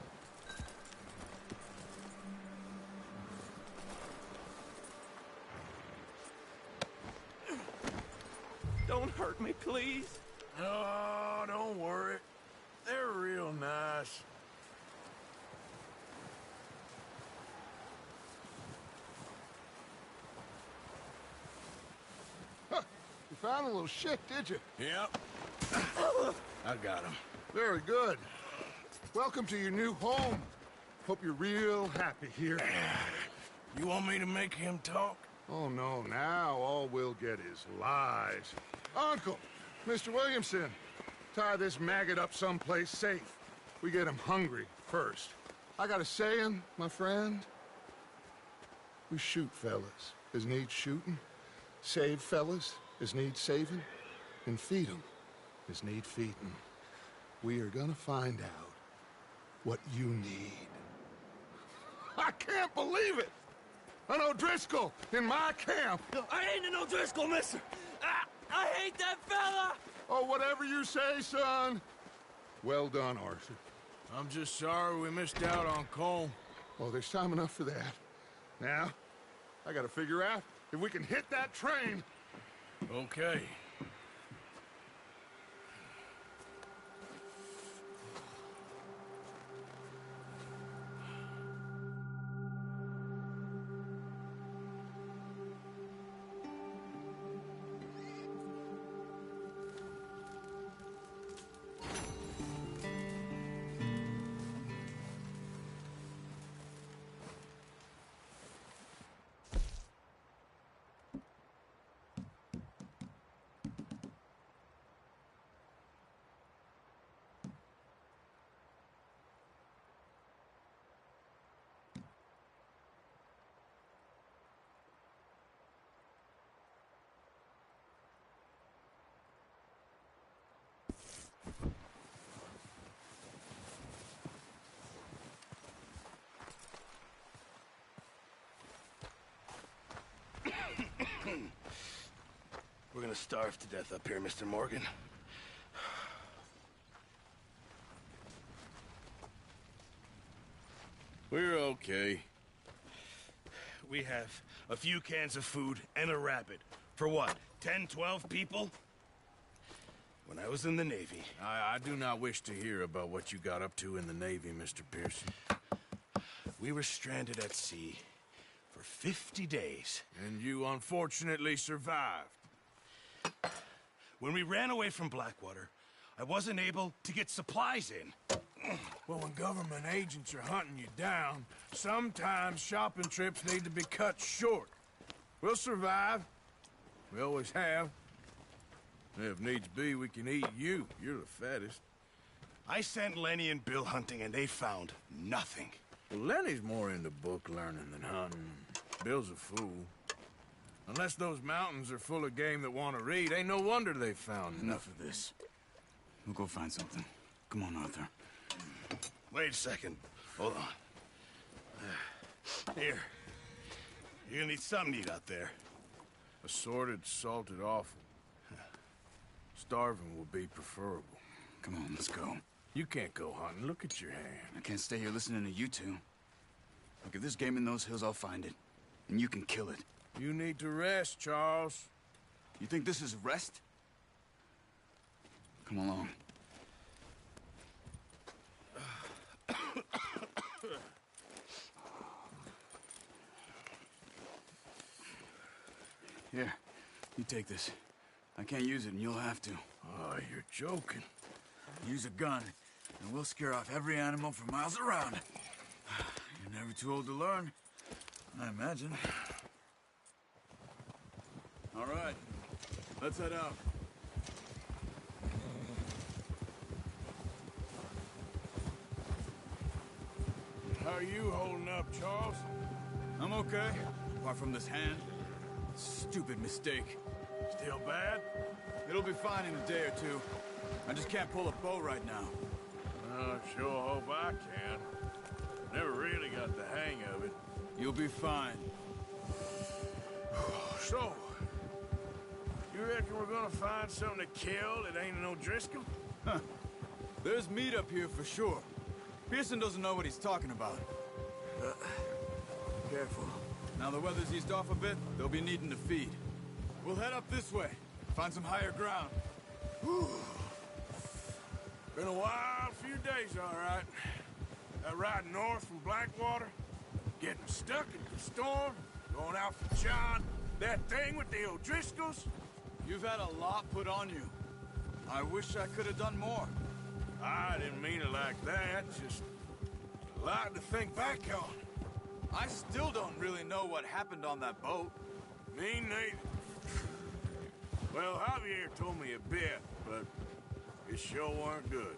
Don't hurt me, please. Oh, don't worry. They're real nice. Huh. You found a little shit, did you? Yep. I got him. Very good. Welcome to your new home. Hope you're real happy here. You want me to make him talk? Oh, no. Now all we'll get is lies. Uncle, Mr. Williamson, tie this maggot up someplace safe. We get him hungry first. I got a saying, my friend. We shoot fellas as need shooting, save fellas as need saving, and feed 'em as need feeding. We are gonna find out what you need. I can't believe it! An O'Driscoll in my camp! I ain't an O'Driscoll, mister! I hate that fella! Oh, whatever you say, son. Well done, Arthur. I'm just sorry we missed out on Colm. Oh, there's time enough for that. Now, I gotta figure out if we can hit that train. Okay. We're gonna starve to death up here, Mr. Morgan. We're okay. we have a few cans of food and a rabbit. For what, 10, 12 people? When I was in the Navy... I do not wish to hear about what you got up to in the Navy, Mr. Pearson. We were stranded at sea for 50 days. And you unfortunately survived. When we ran away from Blackwater, I wasn't able to get supplies in. Well, when government agents are hunting you down, sometimes shopping trips need to be cut short. We'll survive. We always have. If needs be, we can eat you. You're the fattest. I sent Lenny and Bill hunting, and they found nothing. Well, Lenny's more into book learning than hunting. Bill's a fool. Unless those mountains are full of game that want to read, ain't no wonder they found Enough of this. We'll go find something. Come on, Arthur. Wait a second. Hold on. Here. You're gonna need something to eat out there. Assorted, salted offal. Starving will be preferable. Come on, let's go. You can't go hunting. Look at your hand. I can't stay here listening to you two. Look, if there's game in those hills, I'll find it. And you can kill it. You need to rest, Charles. You think this is rest? Come along. Here, you take this. I can't use it, and you'll have to. Oh, you're joking. Use a gun, and we'll scare off every animal for miles around. You're never too old to learn, I imagine. All right, let's head out. How are you holding up, Charles? I'm okay, apart from this hand. Stupid mistake. Still bad? It'll be fine in a day or two. I just can't pull a bow right now. I sure hope I can. Never really got the hang of it. You'll be fine. So, you reckon we're gonna find something to kill that ain't no Driscoll? Huh. There's meat up here for sure. Pearson doesn't know what he's talking about. Careful. Now the weather's eased off a bit, they'll be needing to feed. We'll head up this way, find some higher ground. Whew. Been a wild few days, all right. That ride north from Blackwater, getting stuck in the storm, going out for John, that thing with the O'Driscolls. You've had a lot put on you. I wish I could have done more. I didn't mean it like that, just a lot to think back on. I still don't really know what happened on that boat. Me neither. Well, Javier told me a bit, but it sure weren't good.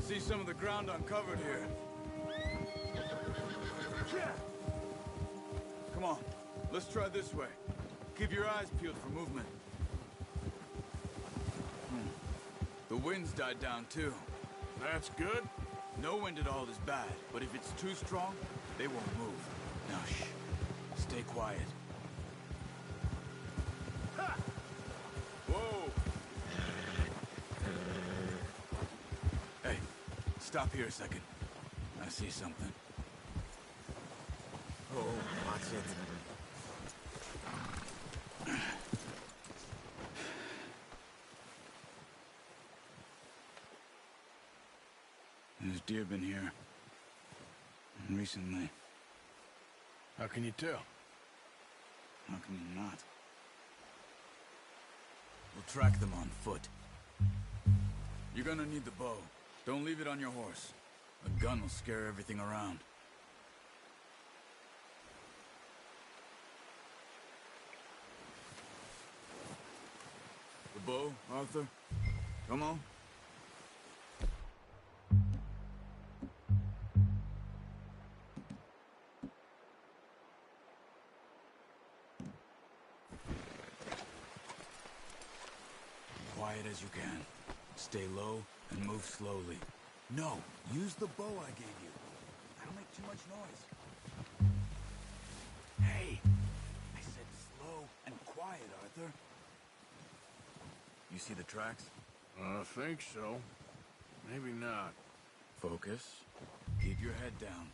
See some of the ground uncovered here. Come on, let's try this way. Keep your eyes peeled for movement. The wind's died down too. That's good. No wind at all is bad, but if it's too strong, they won't move. Now shh, stay quiet. Ha! Whoa! Hey, stop here a second. I see something. Oh, watch it. There's deer been here. Recently. How can you tell? How can you not? We'll track them on foot. You're gonna need the bow. Don't leave it on your horse. A gun will scare everything around. bow, Arthur? Come on. Quiet as you can. Stay low and move slowly. No, use the bow I gave you. That'll make too much noise. Hey, I said slow and quiet, Arthur. You see the tracks? I think so. Maybe not. Focus. Keep your head down.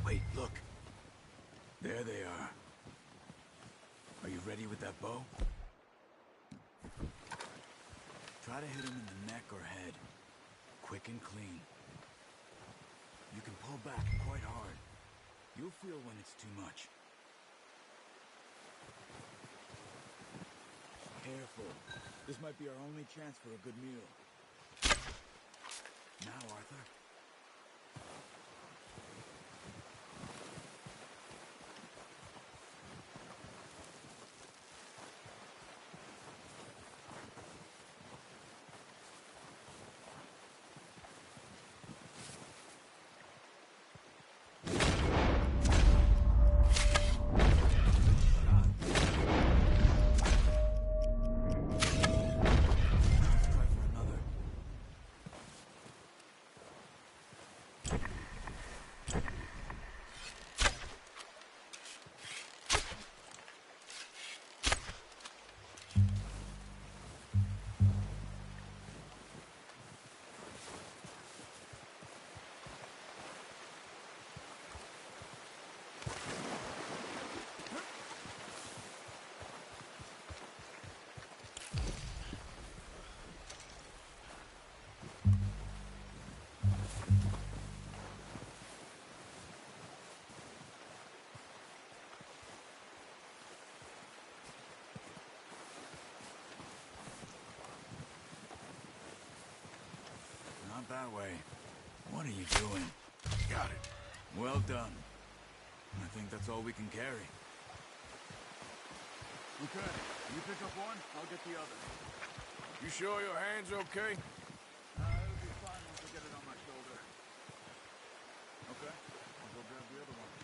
Wait, look. There they are. Are you ready with that bow? Try to hit him in the neck or head. Quick and clean. You can pull back quite hard. You'll feel when it's too much. Careful. This might be our only chance for a good meal. Now, Arthur. Not that way. What are you doing? Got it. Well done. I think that's all we can carry. Okay, you pick up one, I'll get the other. You sure your hand's okay? It'll be fine once I get it on my shoulder. Okay, I'll go grab the other one.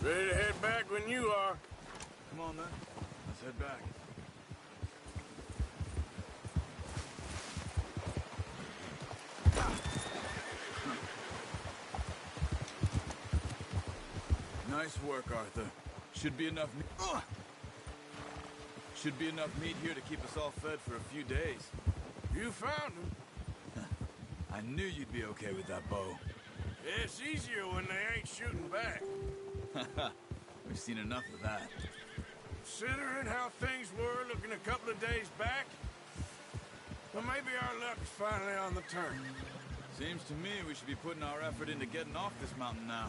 Ready to head back when you are. Come on, then. Let's head back. Nice work, Arthur. Should be enough meat here to keep us all fed for a few days. You found him. I knew you'd be okay with that bow. It's easier when they ain't shooting back. We've seen enough of that. Considering how things were looking a couple of days back, well, maybe our luck is finally on the turn. Seems to me we should be putting our effort into getting off this mountain now.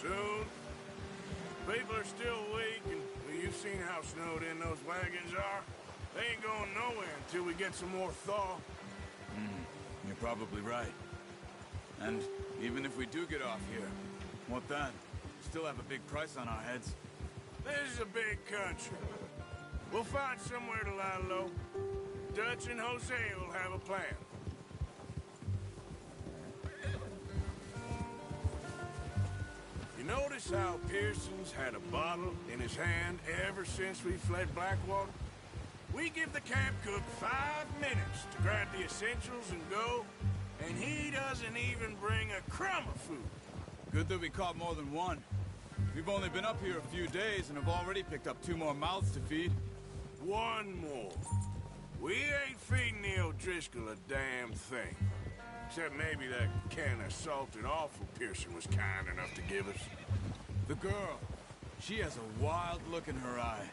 Soon. People are still weak, and well, you've seen how snowed in those wagons are. They ain't going nowhere until we get some more thaw. You're probably right. And even if we do get off here, what then? Still have a big price on our heads. This is a big country. We'll find somewhere to lie low. Dutch and Hosea will have a plan. You notice how Pearson's had a bottle in his hand ever since we fled Blackwater? We give the camp cook 5 minutes to grab the essentials and go, and he doesn't even bring a crumb of food. Good that we caught more than one. We've only been up here a few days and have already picked up 2 more mouths to feed. 1 more. We ain't feeding the O'Driscoll a damn thing. Except maybe that can of salted offal Pearson was kind enough to give us. The girl. She has a wild look in her eye.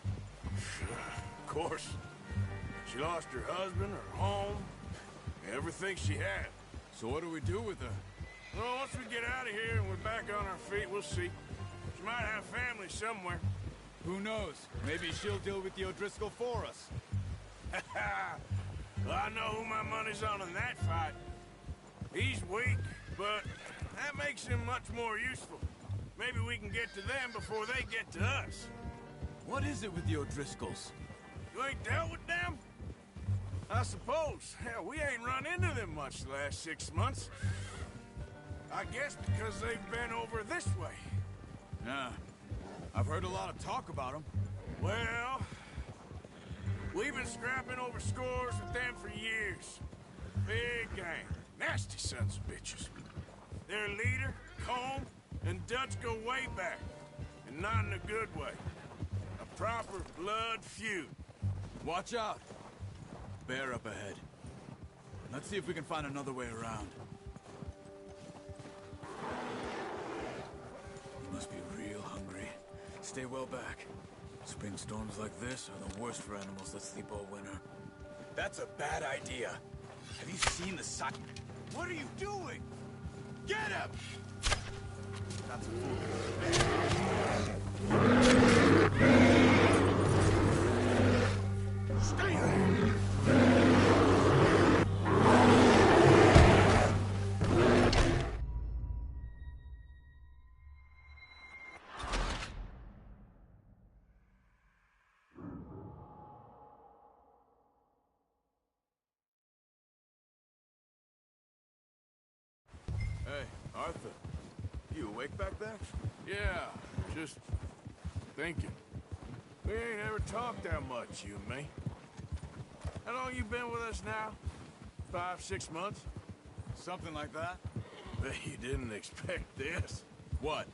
Of course. She lost her husband, her home, everything she had. So what do we do with her? Well, once we get out of here and we're back on our feet, we'll see. She might have family somewhere. Who knows? Maybe she'll deal with the O'Driscoll for us. Well, I know who my money's on in that fight. He's weak, but that makes him much more useful. Maybe we can get to them before they get to us. What is it with the O'Driscolls? You ain't dealt with them? I suppose. Hell, we ain't run into them much the last 6 months. I guess because they've been over this way. Yeah. I've heard a lot of talk about them. Well, we've been scrapping over scores with them for years. Big gang. Nasty sons of bitches. Their leader, Colm, and Dutch go way back. And not in a good way. A proper blood feud. Watch out. Bear up ahead. Let's see if we can find another way around. You must be real hungry. Stay well back. Spring storms like this are the worst for animals that sleep all winter. That's a bad idea. Have you seen the sight? What are you doing? Get him! That's a Stay there! Hey, Arthur. You awake back there? Yeah, just thinking. We ain't ever talked that much, you and me. How long you been with us now? 5, 6 months? Something like that. Bet you didn't expect this. What?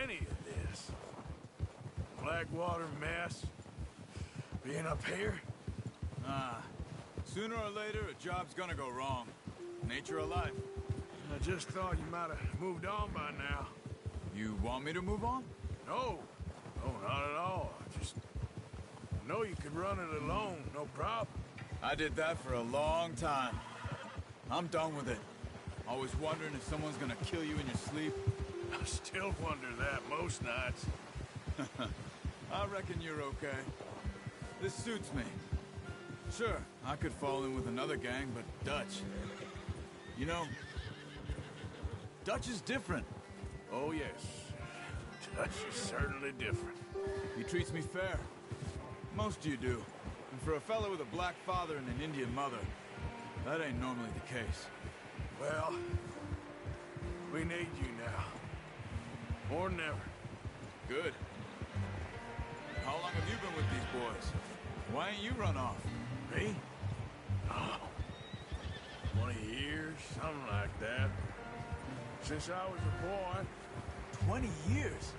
any of this. Blackwater mess. Being up here? Sooner or later, a job's gonna go wrong. Nature of life. I just thought you might have moved on by now. You want me to move on? No. No, not at all. I know you could run it alone, no problem. I did that for a long time. I'm done with it. Always wondering if someone's gonna kill you in your sleep. I still wonder that most nights. I reckon you're okay. This suits me. Sure, I could fall in with another gang, but Dutch... You know, Dutch is different. Oh, yes. Dutch is certainly different. He treats me fair. Most of you do. And for a fellow with a black father and an Indian mother, that ain't normally the case. Well, we need you now. More than ever. Good. How long have you been with these boys? Why ain't you run off? Me? Oh, 20 years, something like that. Since I was a boy. 20 years?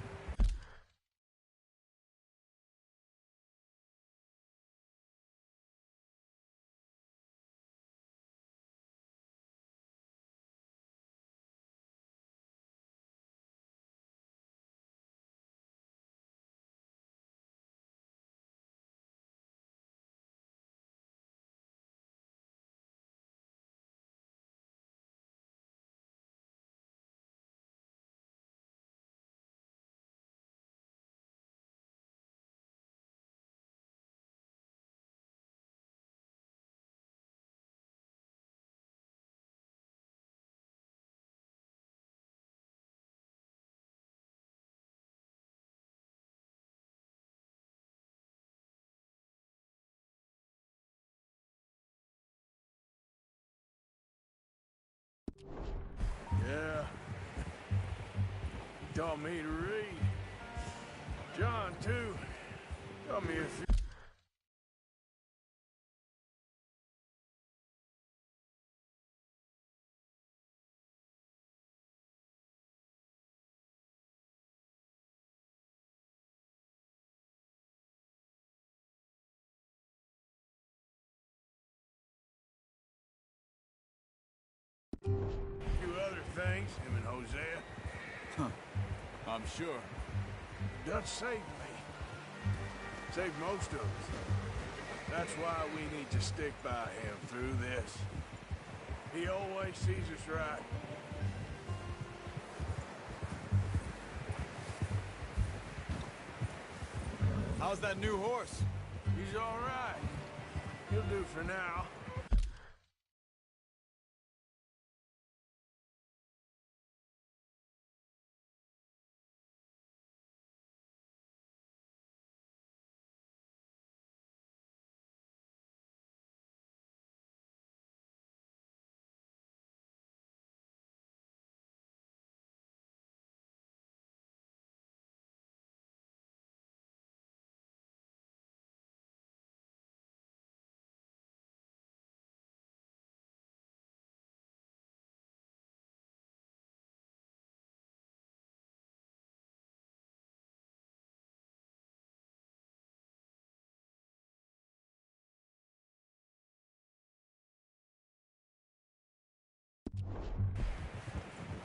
Yeah. He taught me to read. John, too. Taught me a few. Other things, him and Hosea. Huh. I'm sure. Dutch saved me. Saved most of us. That's why we need to stick by him through this. He always sees us right. How's that new horse? He's all right. He'll do for now.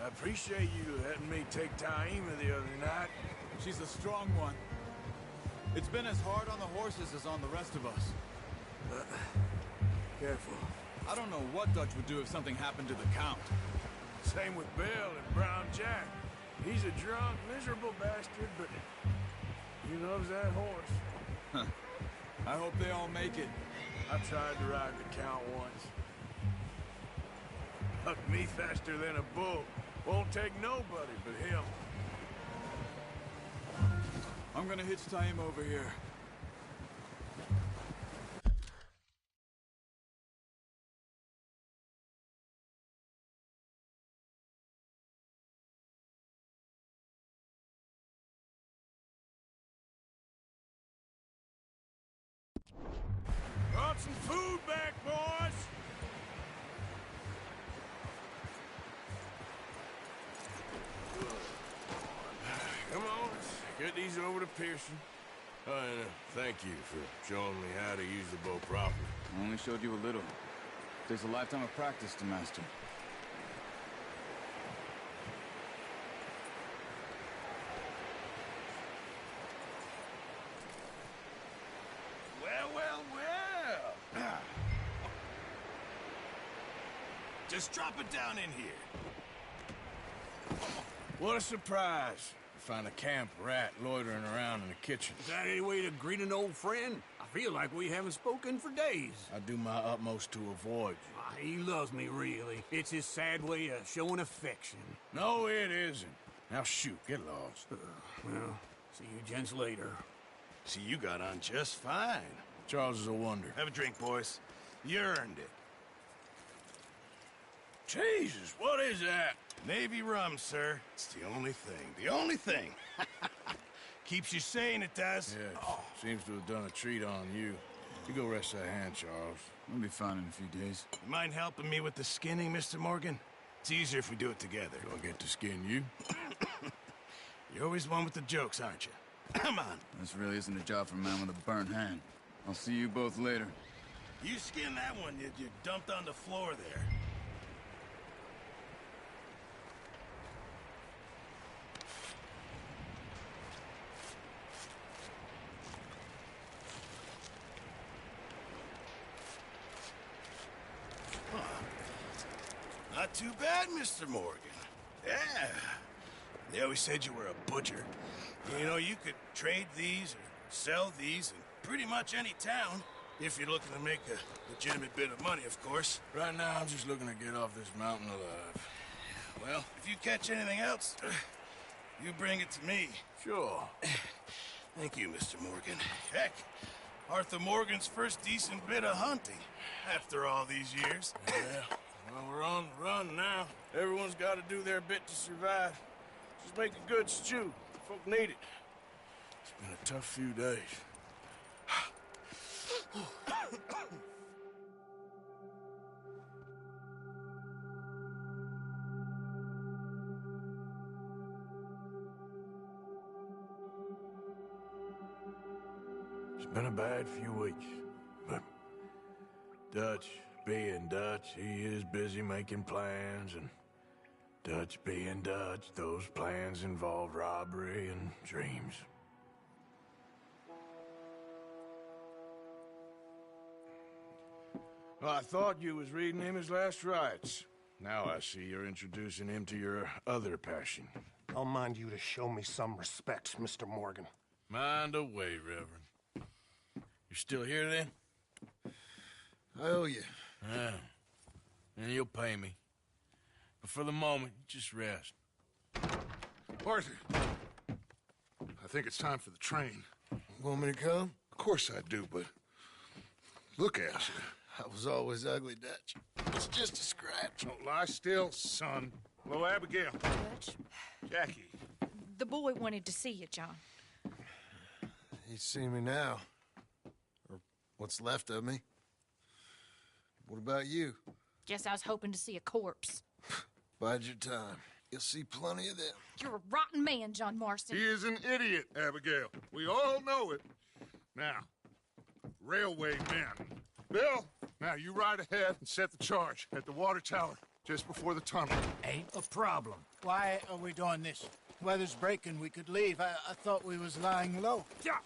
I appreciate you letting me take Taima the other night. She's a strong one. It's been as hard on the horses as on the rest of us. Careful. I don't know what Dutch would do if something happened to the Count. Same with Bill and Brown Jack. He's a drunk, miserable bastard, but he loves that horse. Huh. I hope they all make it. I tried to ride the Count once. Hucked me faster than a bull. Won't take nobody but him. I'm gonna hitch Taima over here. Brought some food back, boys! Come these over to Pearson. Oh, and thank you for showing me how to use the bow properly. I only showed you a little. Takes a lifetime of practice to master. Well, well, well. Just drop it down in here. What a surprise. Find a camp rat loitering around in the kitchen. Is that any way to greet an old friend? I feel like we haven't spoken for days. I do my utmost to avoid you. He loves me, really. It's his sad way of showing affection. No, it isn't. Now shoot, get lost. Well, see you gents later. See, you got on just fine. Charles is a wonder. Have a drink, boys. You earned it. Jesus, what is that? Navy rum, sir. It's the only thing. The only thing. Keeps you sane, it does. Yeah, seems to have done a treat on you. You go rest that hand, Charles. We'll be fine in a few days. You mind helping me with the skinning, Mr. Morgan? It's easier if we do it together. Do I get to skin you? You're always one with the jokes, aren't you? Come on. This really isn't a job for a man with a burnt hand. I'll see you both later. You skin that one you dumped on the floor there. Not too bad, Mr. Morgan. Yeah. They always said you were a butcher. You know, you could trade these or sell these in pretty much any town, if you're looking to make a legitimate bit of money, of course. Right now, I'm just looking to get off this mountain alive. Well, if you catch anything else, you bring it to me. Sure. Thank you, Mr. Morgan. Heck, Arthur Morgan's first decent bit of hunting after all these years. Yeah. Well, we're on the run now. Everyone's got to do their bit to survive. Just make a good stew. Folk need it. It's been a tough few days. It's been a bad few weeks, but Dutch being Dutch, he is busy making plans, and Dutch being Dutch, those plans involve robbery and dreams. Well, I thought you was reading him his last rites. Now I see you're introducing him to your other passion. I'll mind you to show me some respect, Mr. Morgan. Mind away, Reverend. You're still here, then? I owe you. Yeah. And you'll pay me. But for the moment, just rest. Arthur, I think it's time for the train. Want me to come? Of course I do, but look at you. I was always ugly, Dutch. It's just a scratch. Don't lie still, son. Hello, Abigail. Dutch, Jackie. the boy wanted to see you, John. He's seen me now. Or what's left of me. What about you? Guess I was hoping to see a corpse. Bide your time. You'll see plenty of them. You're a rotten man, John Marston. He is an idiot, Abigail. We all know it. Now, railway men. Bill, now you ride ahead and set the charge at the water tower just before the tunnel. Ain't a problem. Why are we doing this? Weather's breaking, we could leave. I thought we was lying low. Yeah,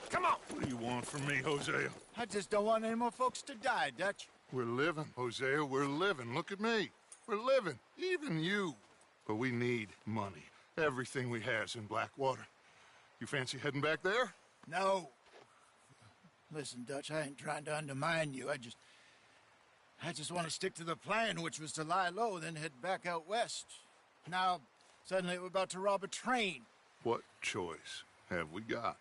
come on. What do you want from me, Hosea? I just don't want any more folks to die, Dutch. We're living, Hosea, we're living. Look at me. We're living, even you. But we need money. Everything we have's in Blackwater. You fancy heading back there? No. Listen, Dutch, I ain't trying to undermine you. I just want to stick to the plan, which was to lie low, then head back out west. Now, suddenly we're about to rob a train. What choice have we got?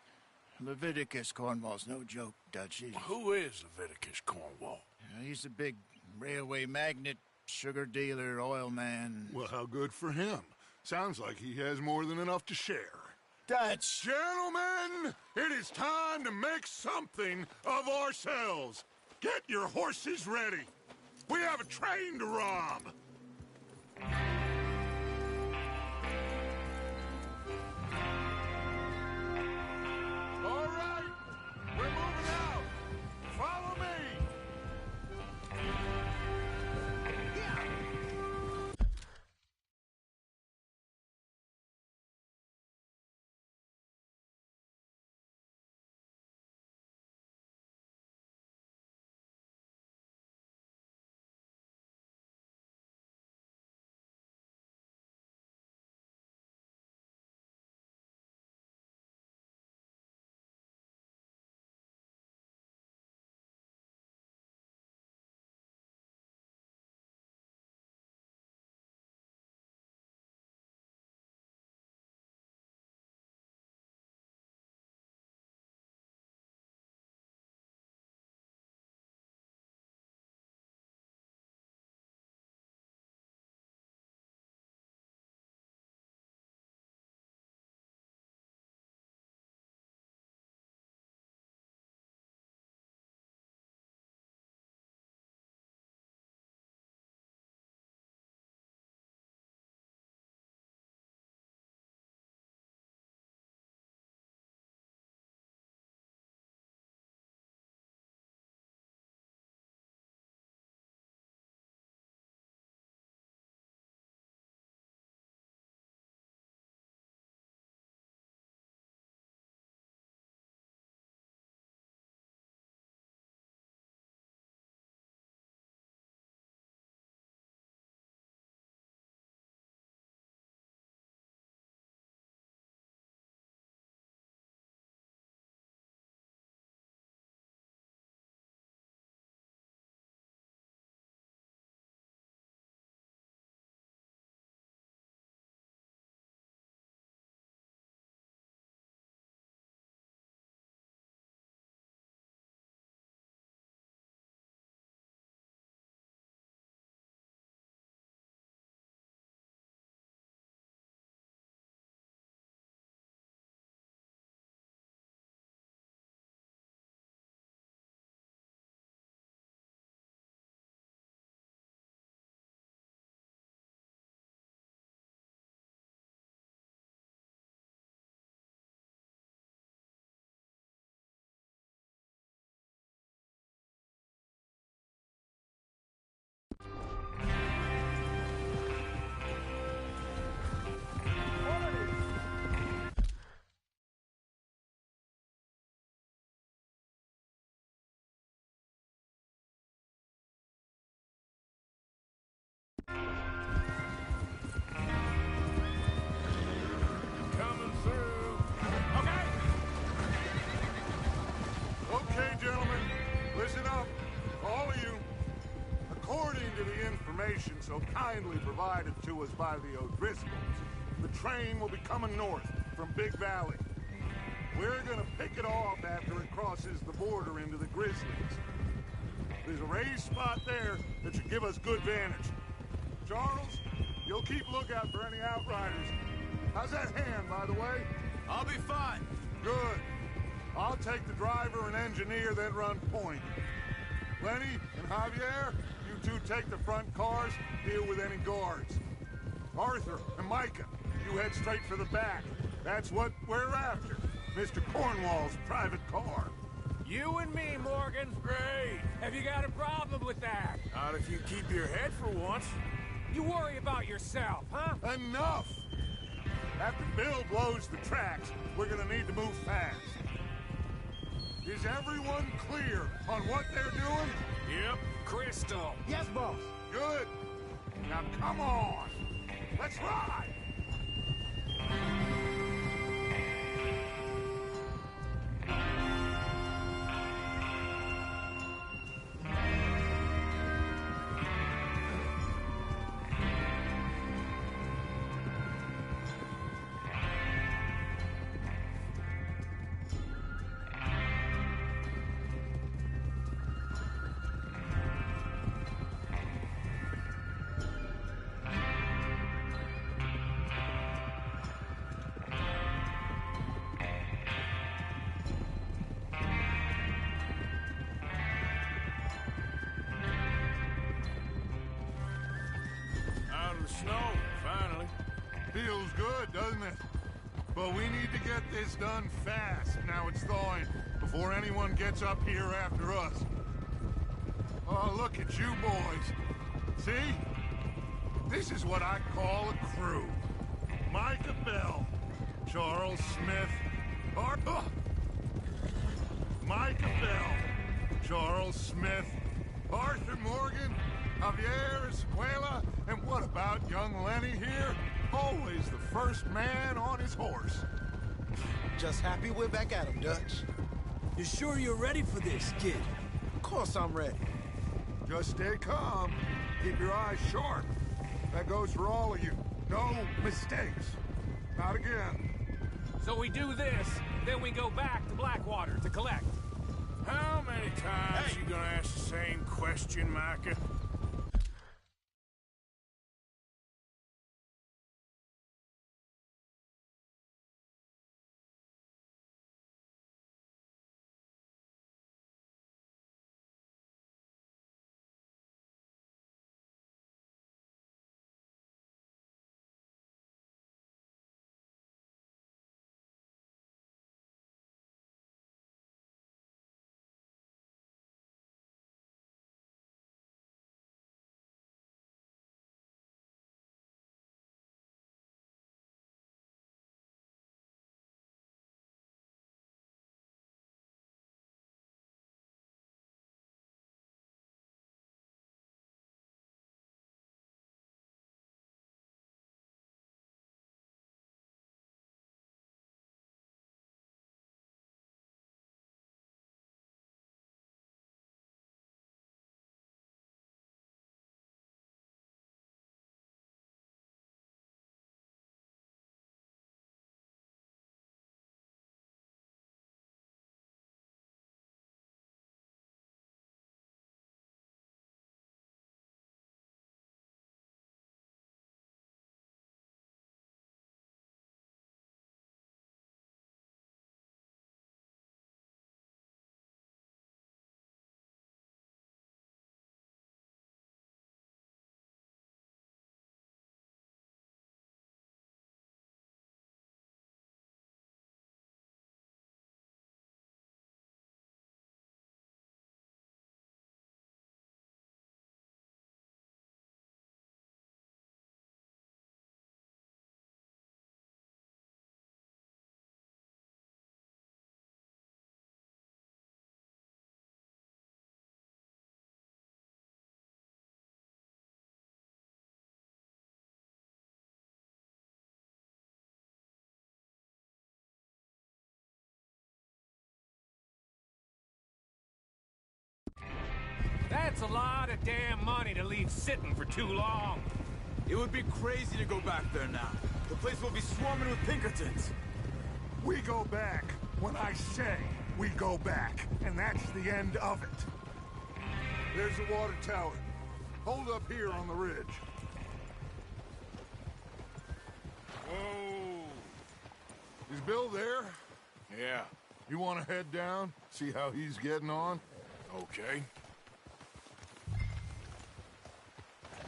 Leviticus Cornwall's no joke, Dutch. Who is Leviticus Cornwall? He's a big railway magnate, sugar dealer, oil man. Well, how good for him. Sounds like he has more than enough to share. Dutch! Gentlemen, it is time to make something of ourselves. Get your horses ready. We have a train to rob. so kindly provided to us by the O'Driscolls, the train will be coming north from Big Valley. We're gonna pick it off after it crosses the border into the Grizzlies. There's a raised spot there that should give us good vantage. Charles, you'll keep lookout for any outriders. How's that hand, by the way? I'll be fine. Good. I'll take the driver and engineer, then run point. Lenny and Javier, you two take the front cars, deal with any guards. Arthur and Micah, you head straight for the back. That's what we're after. Mr. Cornwall's private car. You and me, Morgan. Great. Have you got a problem with that? Not if you keep your head for once. You worry about yourself, huh? Enough! After Bill blows the tracks, we're gonna need to move fast. Is everyone clear on what they're doing? Yep. Crystal. Yes, boss. Good. Now come on. Let's ride! Out of the snow, finally. Feels good, doesn't it? But we need to get this done fast, now it's thawing, before anyone gets up here after us. Oh, look at you boys. See? This is what I call a crew. Micah Bell, Charles Smith, Micah Bell, Charles Smith, Arthur Morgan, Javier Escuela, and what about young Lenny here? Always the first man on his horse. Just happy we're back at him, Dutch. You sure you're ready for this, kid? Of course I'm ready. Just stay calm. Keep your eyes sharp. That goes for all of you. No mistakes. Not again. So we do this, then we go back to Blackwater to collect. How many times you gonna ask the same question, Micah? lot of damn money to leave sitting for too long. It would be crazy to go back there now. The place will be swarming with Pinkertons. We go back when I say we go back, and that's the end of it. There's the water tower. Hold up here on the ridge. Whoa. Is Bill there? Yeah. You want to head down, see how he's getting on? Okay.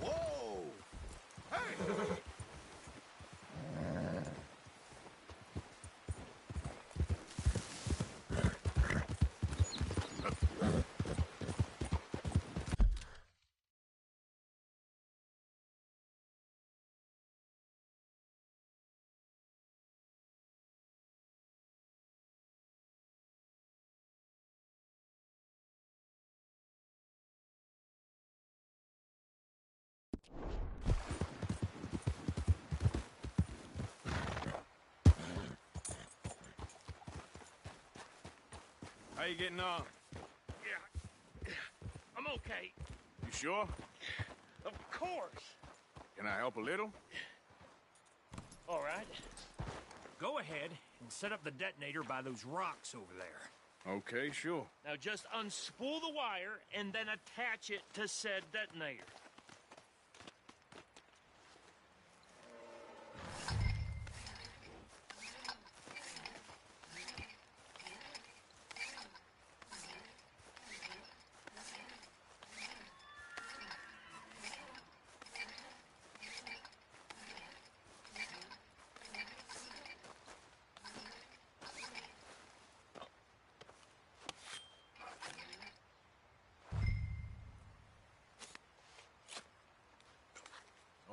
Whoa! Hey! How you getting on? Yeah, I'm okay. You sure? Of course. Can I help a little? All right. Go ahead and set up the detonator by those rocks over there. Okay, sure. Now just unspool the wire and then attach it to said detonator.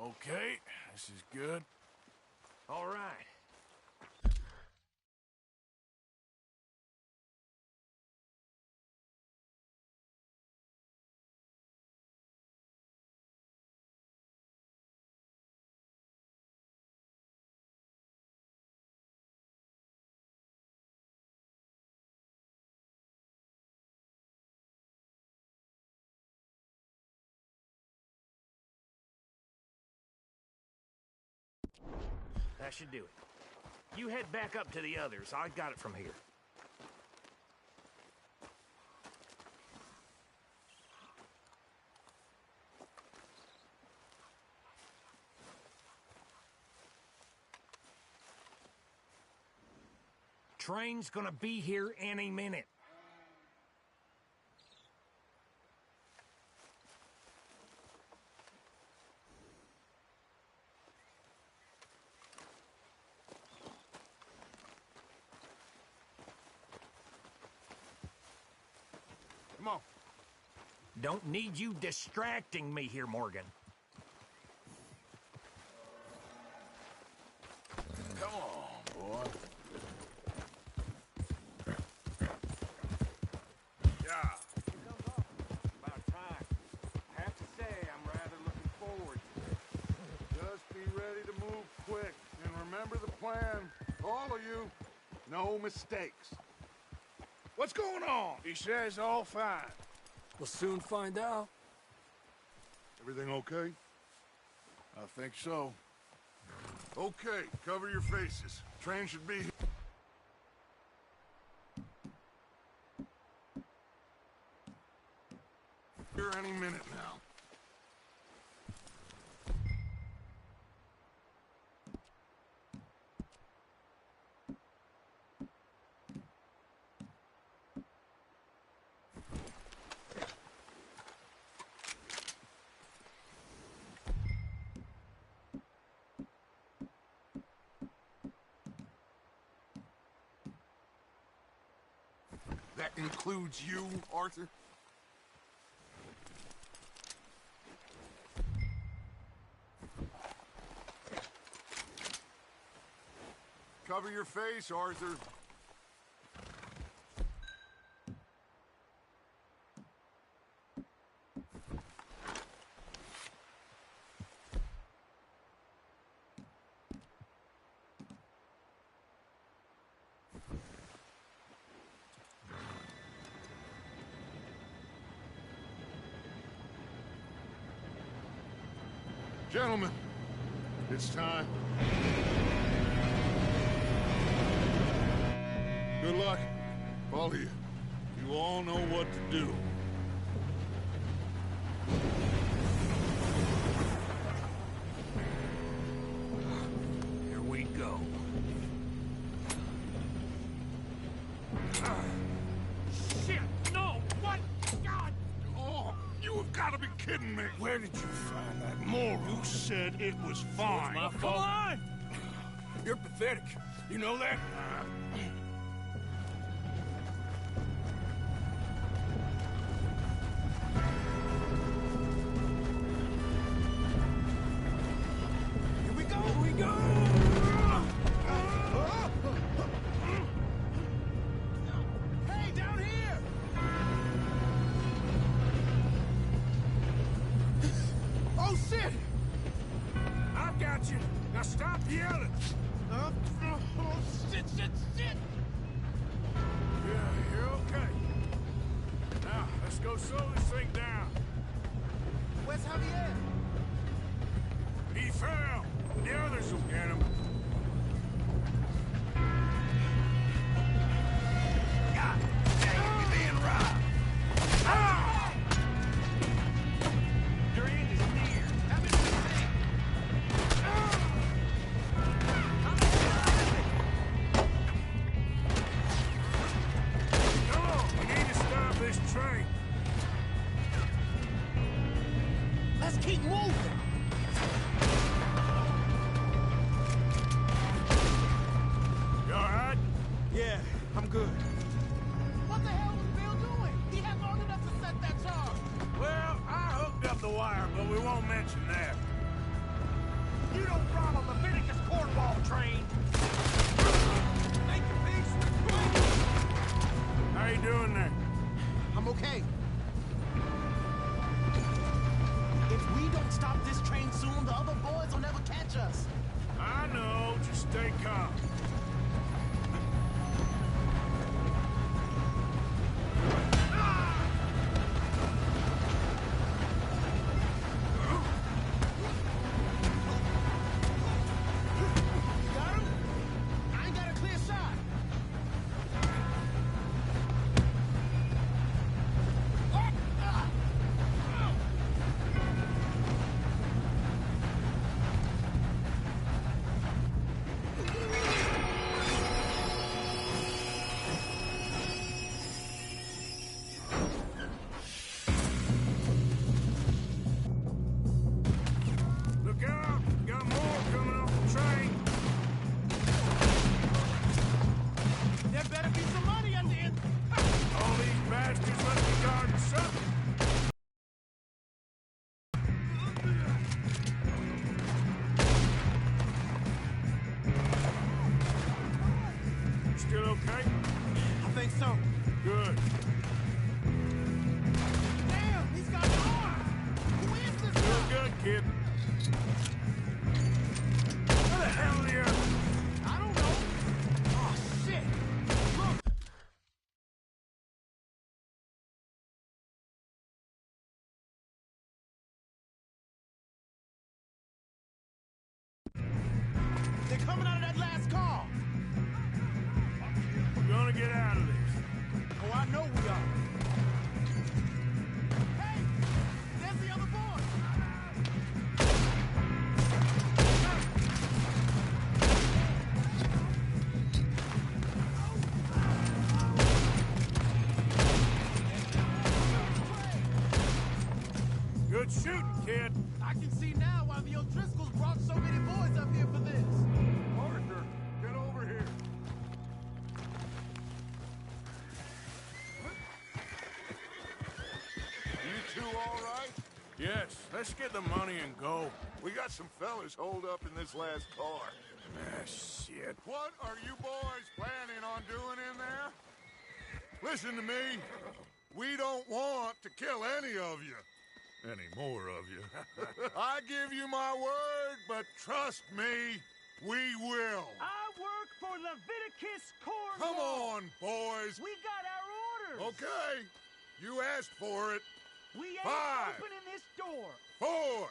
Okay, this is good. All right. That should do it. You head back up to the others. I got it from here. Train's gonna be here any minute. Come on. Don't need you distracting me here, Morgan. Come on, boy. Yeah. About time. I have to say, I'm rather looking forward to it. Just be ready to move quick, and remember the plan. All of you, no mistakes. What's going on? He says all fine. We'll soon find out. Everything okay? I think so. Okay, cover your faces. Train should be here any minute now. That includes you, Arthur? Cover your face, Arthur. Gentlemen, it's time. Good luck, all of you. You all know what to do. Here we go. Shit! No! What? God! Oh, you have got to be kidding me. Where did you find that moron? You said it was fine. My fault. Come on! You're pathetic. You know that? Here we go! Here we go! Hey, down here! Oh, shit! I've got you. Now stop yelling. Oh, shit, shit, shit! Yeah, you're okay. Now, let's go slow this thing down. Where's Javier? He fell. The others will get him. God dang, you're being robbed. Ah! Your end is near. Have it in the thing. Come on, we need to stop this train. Let's keep moving! You all right? Yeah, I'm good. What the hell was Bill doing? He had long enough to set that charge. Well, I hooked up the wire, but we won't mention that. You don't rob a Leviticus cornball train. Thank you, Peace. How you doing there? I'm okay. If we don't stop this train soon, the other boys will never catch us. I know, just stay calm. You got him? I ain't got a clear shot. Look out! Got more coming off the train. There better be some money at the end. All these bastards must be guarding something. Still okay? I think so. Good. Damn, he's got an arm. Who is this Still guy? good, kid. Where the hell are you? I don't know. Oh, shit. Look. They're coming out of that last car. We're gonna get out of this. Oh, I know we are. Hey, there's the other boy. Good shooting, kid. I can see now why the O'Driscolls brought so many boys up here for this. Partner, get over here. You two all right? Yes, let's get the money and go. We got some fellas holed up in this last car. Ah, shit. What are you boys planning on doing in there? Listen to me. We don't want to kill any of you. Any more of you. I give you my word, but trust me, we will. I work for Leviticus Cornwall. Come on, boys. We got our orders. Okay. You asked for it. We ain't 5, opening this door. 4,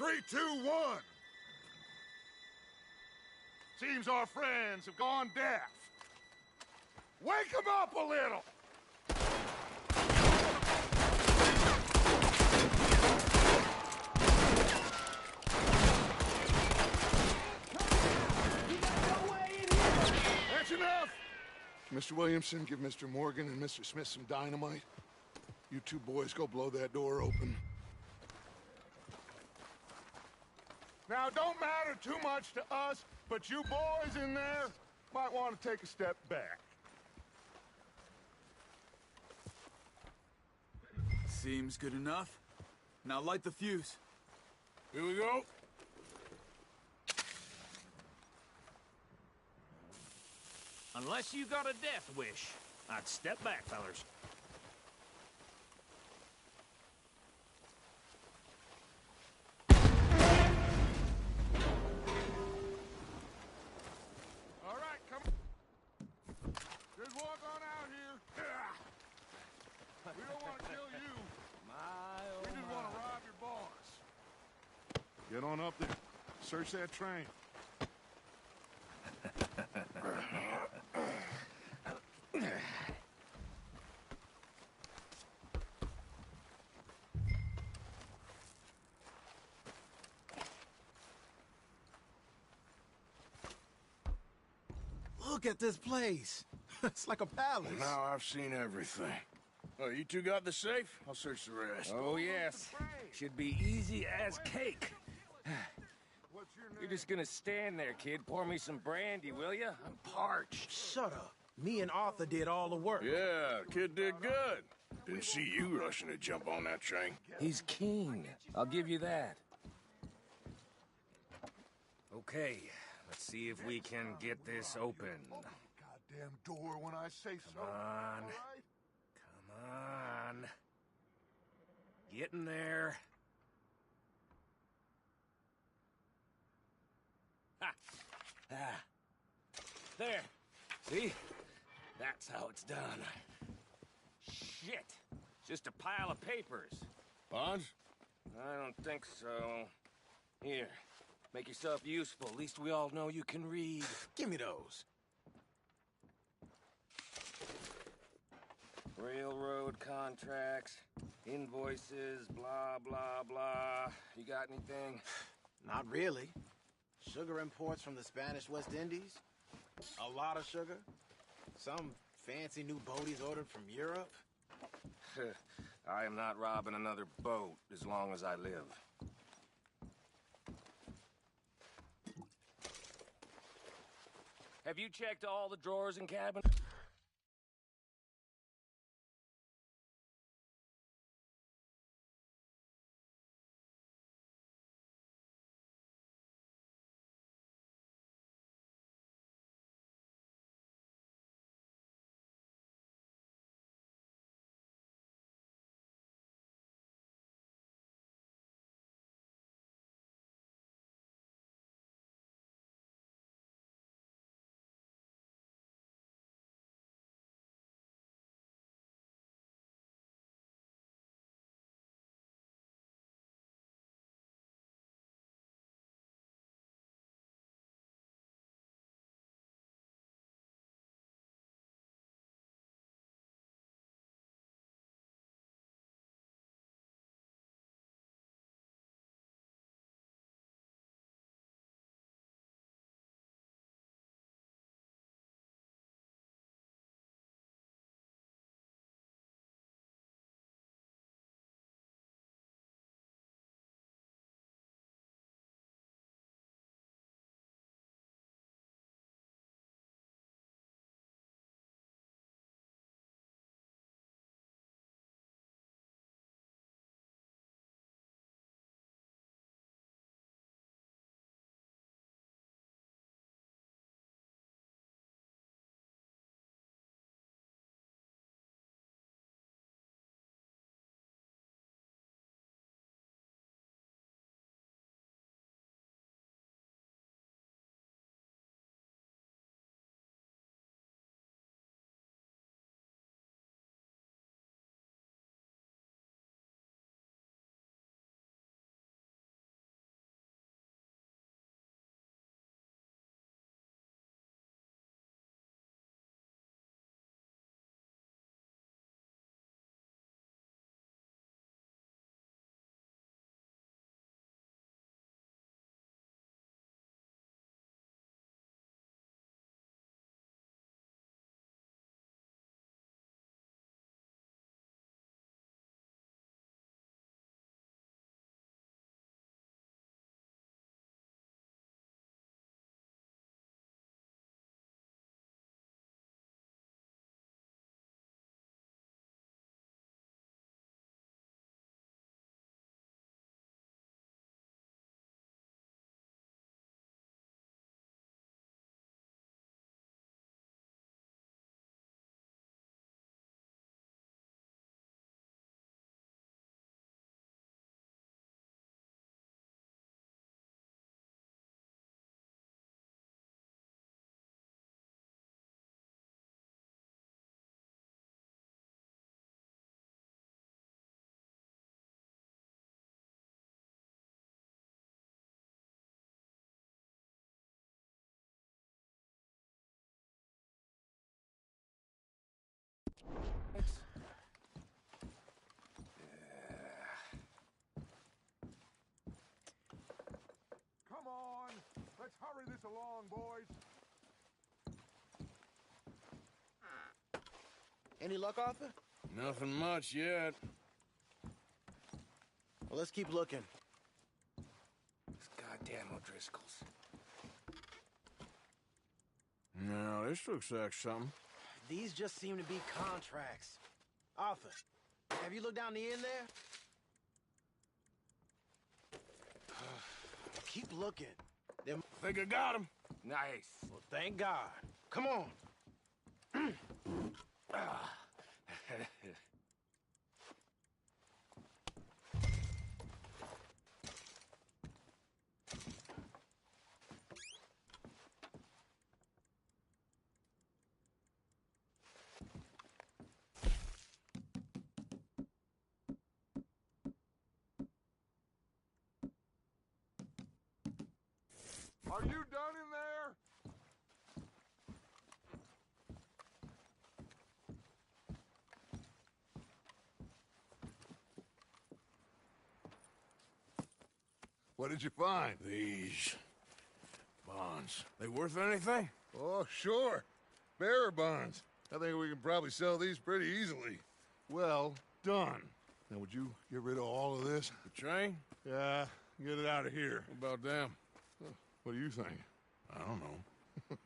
3, 2, 1. Seems our friends have gone deaf. Wake them up a little! That's enough! Mr. Williamson, give Mr. Morgan and Mr. Smith some dynamite. You two boys go blow that door open. Now, don't matter too much to us, but you boys in there might want to take a step back. Seems good enough. Now light the fuse. Here we go. Unless you got a death wish, I'd step back, fellers. All right, come on. Just walk on out here. We don't want to kill you. We just want to rob your boss. Get on up there. Search that train. Look at this place. It's like a palace. Now I've seen everything. Oh, you two got the safe? I'll search the rest. Oh, yes. Should be easy as cake. You're just gonna stand there, kid. Pour me some brandy, will ya? I'm parched. Shut up. Me and Arthur did all the work. Yeah, kid did good. Didn't see you rushing to jump on that train. He's keen. I'll give you that. Okay, let's see if we can get this open. Goddamn door when I say so. Come on. Come on. Get in there. Ha! Ah. There. See? That's how it's done. Shit. Just a pile of papers. Bonds? I don't think so. Here. Make yourself useful. At least we all know you can read. Give me those. Railroad contracts, invoices, blah, blah, blah. You got anything? Not really. Sugar imports from the Spanish West Indies. A lot of sugar. Some fancy new boaties ordered from Europe. I am not robbing another boat as long as I live. Have you checked all the drawers and cabinets? hurry this along, boys. Any luck, Arthur? Nothing much yet. Well, let's keep looking. These goddamn O'Driscolls. No, this looks like something. These just seem to be contracts. Arthur, have you looked down the end there? Keep looking. Think I got him. Nice. Well, thank God. Come on. Are you done in there? What did you find? These bonds. They worth anything? Oh, sure. Bearer bonds. I think we can probably sell these pretty easily. Well done. Now, would you get rid of all of this? The train? Yeah, get it out of here. What about them? What do you think? I don't know.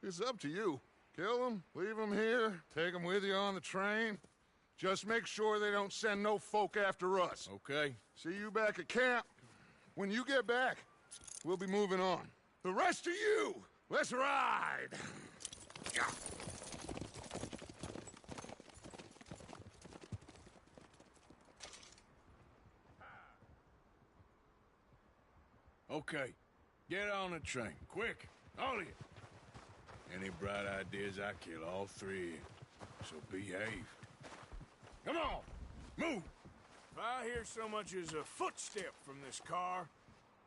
It's up to you. Kill them, leave them here, take them with you on the train. Just make sure they don't send no folk after us. Okay. See you back at camp. When you get back, we'll be moving on. The rest of you, let's ride! Okay. Get on the train. Quick. All of you. Any bright ideas, I kill all three of you. So behave. Come on! Move! If I hear so much as a footstep from this car,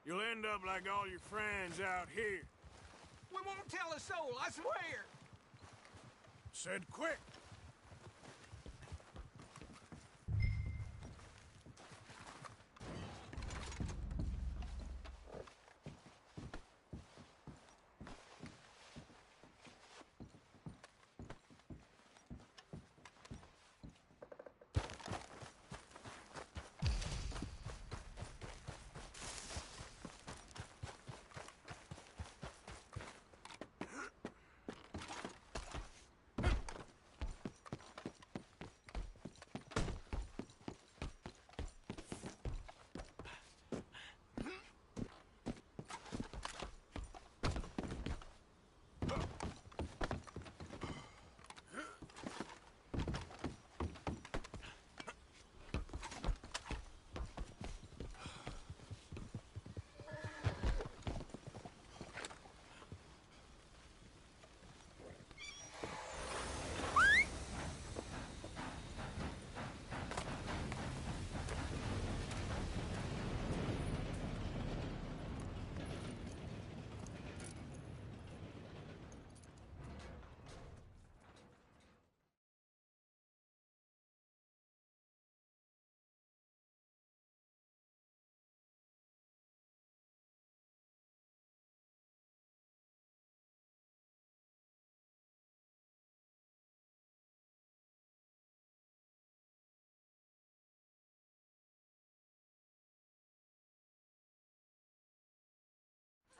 you'll end up like all your friends out here. We won't tell a soul, I swear. Said quick.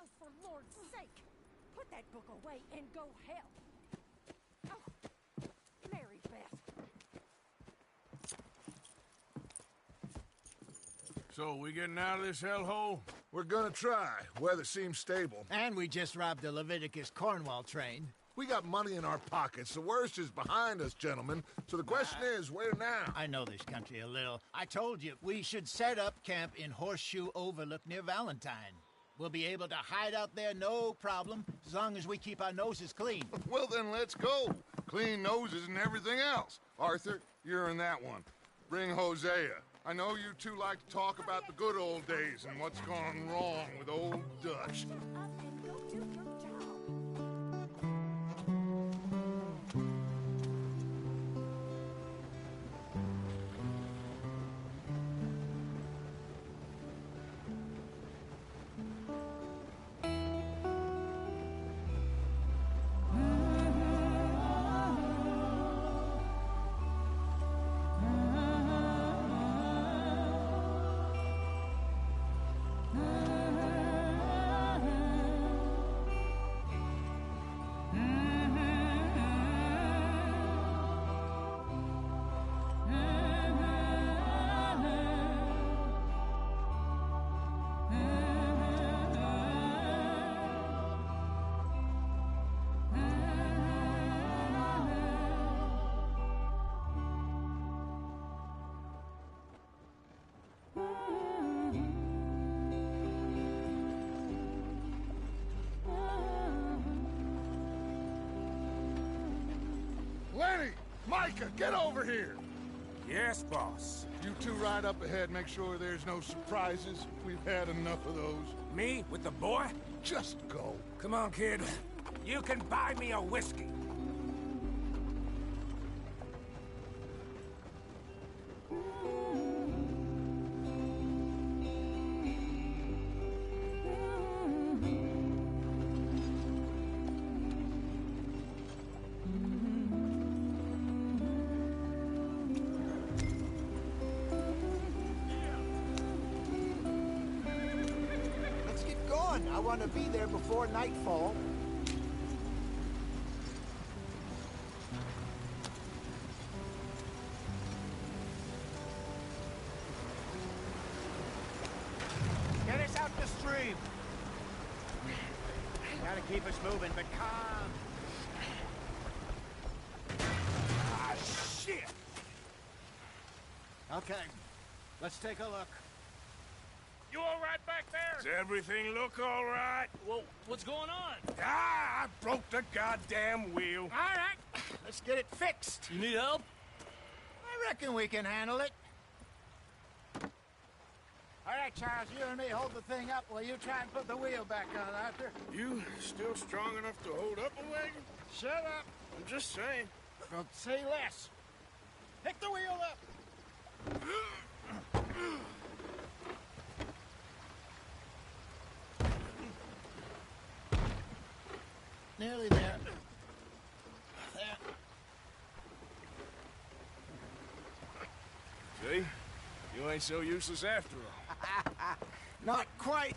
Oh, for Lord's sake! Put that book away and go help! Oh, Mary Beth. So, we getting out of this hellhole? We're gonna try. Weather seems stable. And we just robbed the Leviticus Cornwall train. We got money in our pockets. The worst is behind us, gentlemen. So the question is, where now? I know this country a little. I told you, we should set up camp in Horseshoe Overlook near Valentine. We'll be able to hide out there no problem, as long as we keep our noses clean. Well, then let's go. Clean noses and everything else. Arthur, you're in that one. Bring Hosea. I know you two like to talk about the good old days and what's gone wrong with old Dutch. Micah, get over here! Yes, boss. You two ride up ahead, make sure there's no surprises. We've had enough of those. Me? With the boy? Just go. Come on, kid. You can buy me a whiskey. Let's get going. I want to be there before nightfall. Get us out the stream. Gotta keep us moving, but calm. Ah, shit! Okay, let's take a look. You all right back there? Does everything look all right? Well, what's going on? Ah, I broke the goddamn wheel. All right, let's get it fixed. You need help? I reckon we can handle it. All right, Charles, you and me hold the thing up while you try and put the wheel back on, Arthur. You still strong enough to hold up a wagon? Shut up. I'm just saying. Don't say less. Pick the wheel up. Nearly there. There. See? You ain't so useless after all. Not quite.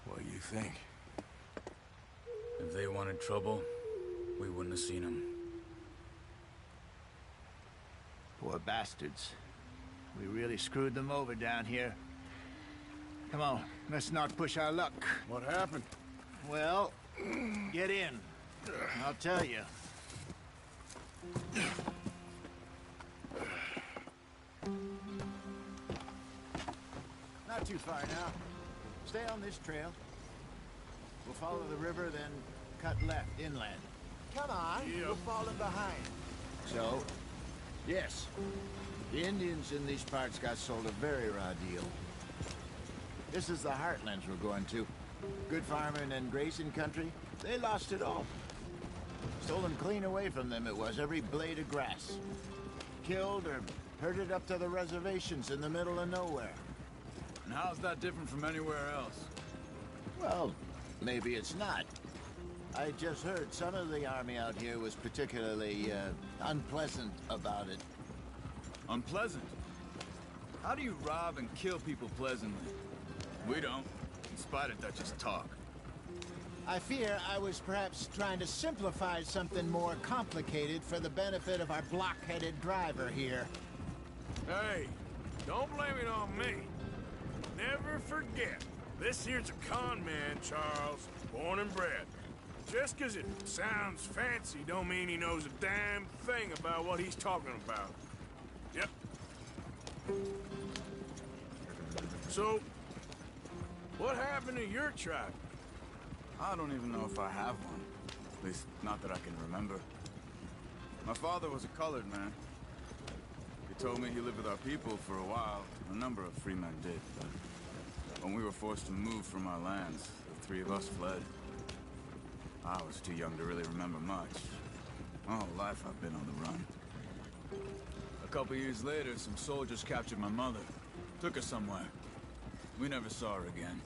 What do you think? If they wanted trouble, we wouldn't have seen them. Poor bastards. We really screwed them over down here. Come on, let's not push our luck. What happened? Well, get in. I'll tell you. Not too far now. Stay on this trail. We'll follow the river, then cut left, inland. Come on, we're falling behind. So, yes, the Indians in these parts got sold a very raw deal. This is the heartlands we're going to. Good farming and grazing country, they lost it all. Stolen clean away from them it was, every blade of grass. Killed or herded up to the reservations in the middle of nowhere. And how's that different from anywhere else? Well, maybe it's not. I just heard some of the army out here was particularly, unpleasant about it. Unpleasant? How do you rob and kill people pleasantly? We don't, in spite of Dutch's talk. I fear I was perhaps trying to simplify something more complicated for the benefit of our block-headed driver here. Hey, don't blame it on me. Never forget, this here's a con man, Charles, born and bred. Just 'cause it sounds fancy don't mean he knows a damn thing about what he's talking about. Yep. So, what happened to your tribe? I don't even know if I have one. At least, not that I can remember. My father was a colored man. He told me he lived with our people for a while. A number of free men did, but when we were forced to move from our lands, the three of us fled. I was too young to really remember much. My whole life I've been on the run. A couple years later, some soldiers captured my mother. Took her somewhere. We never saw her again.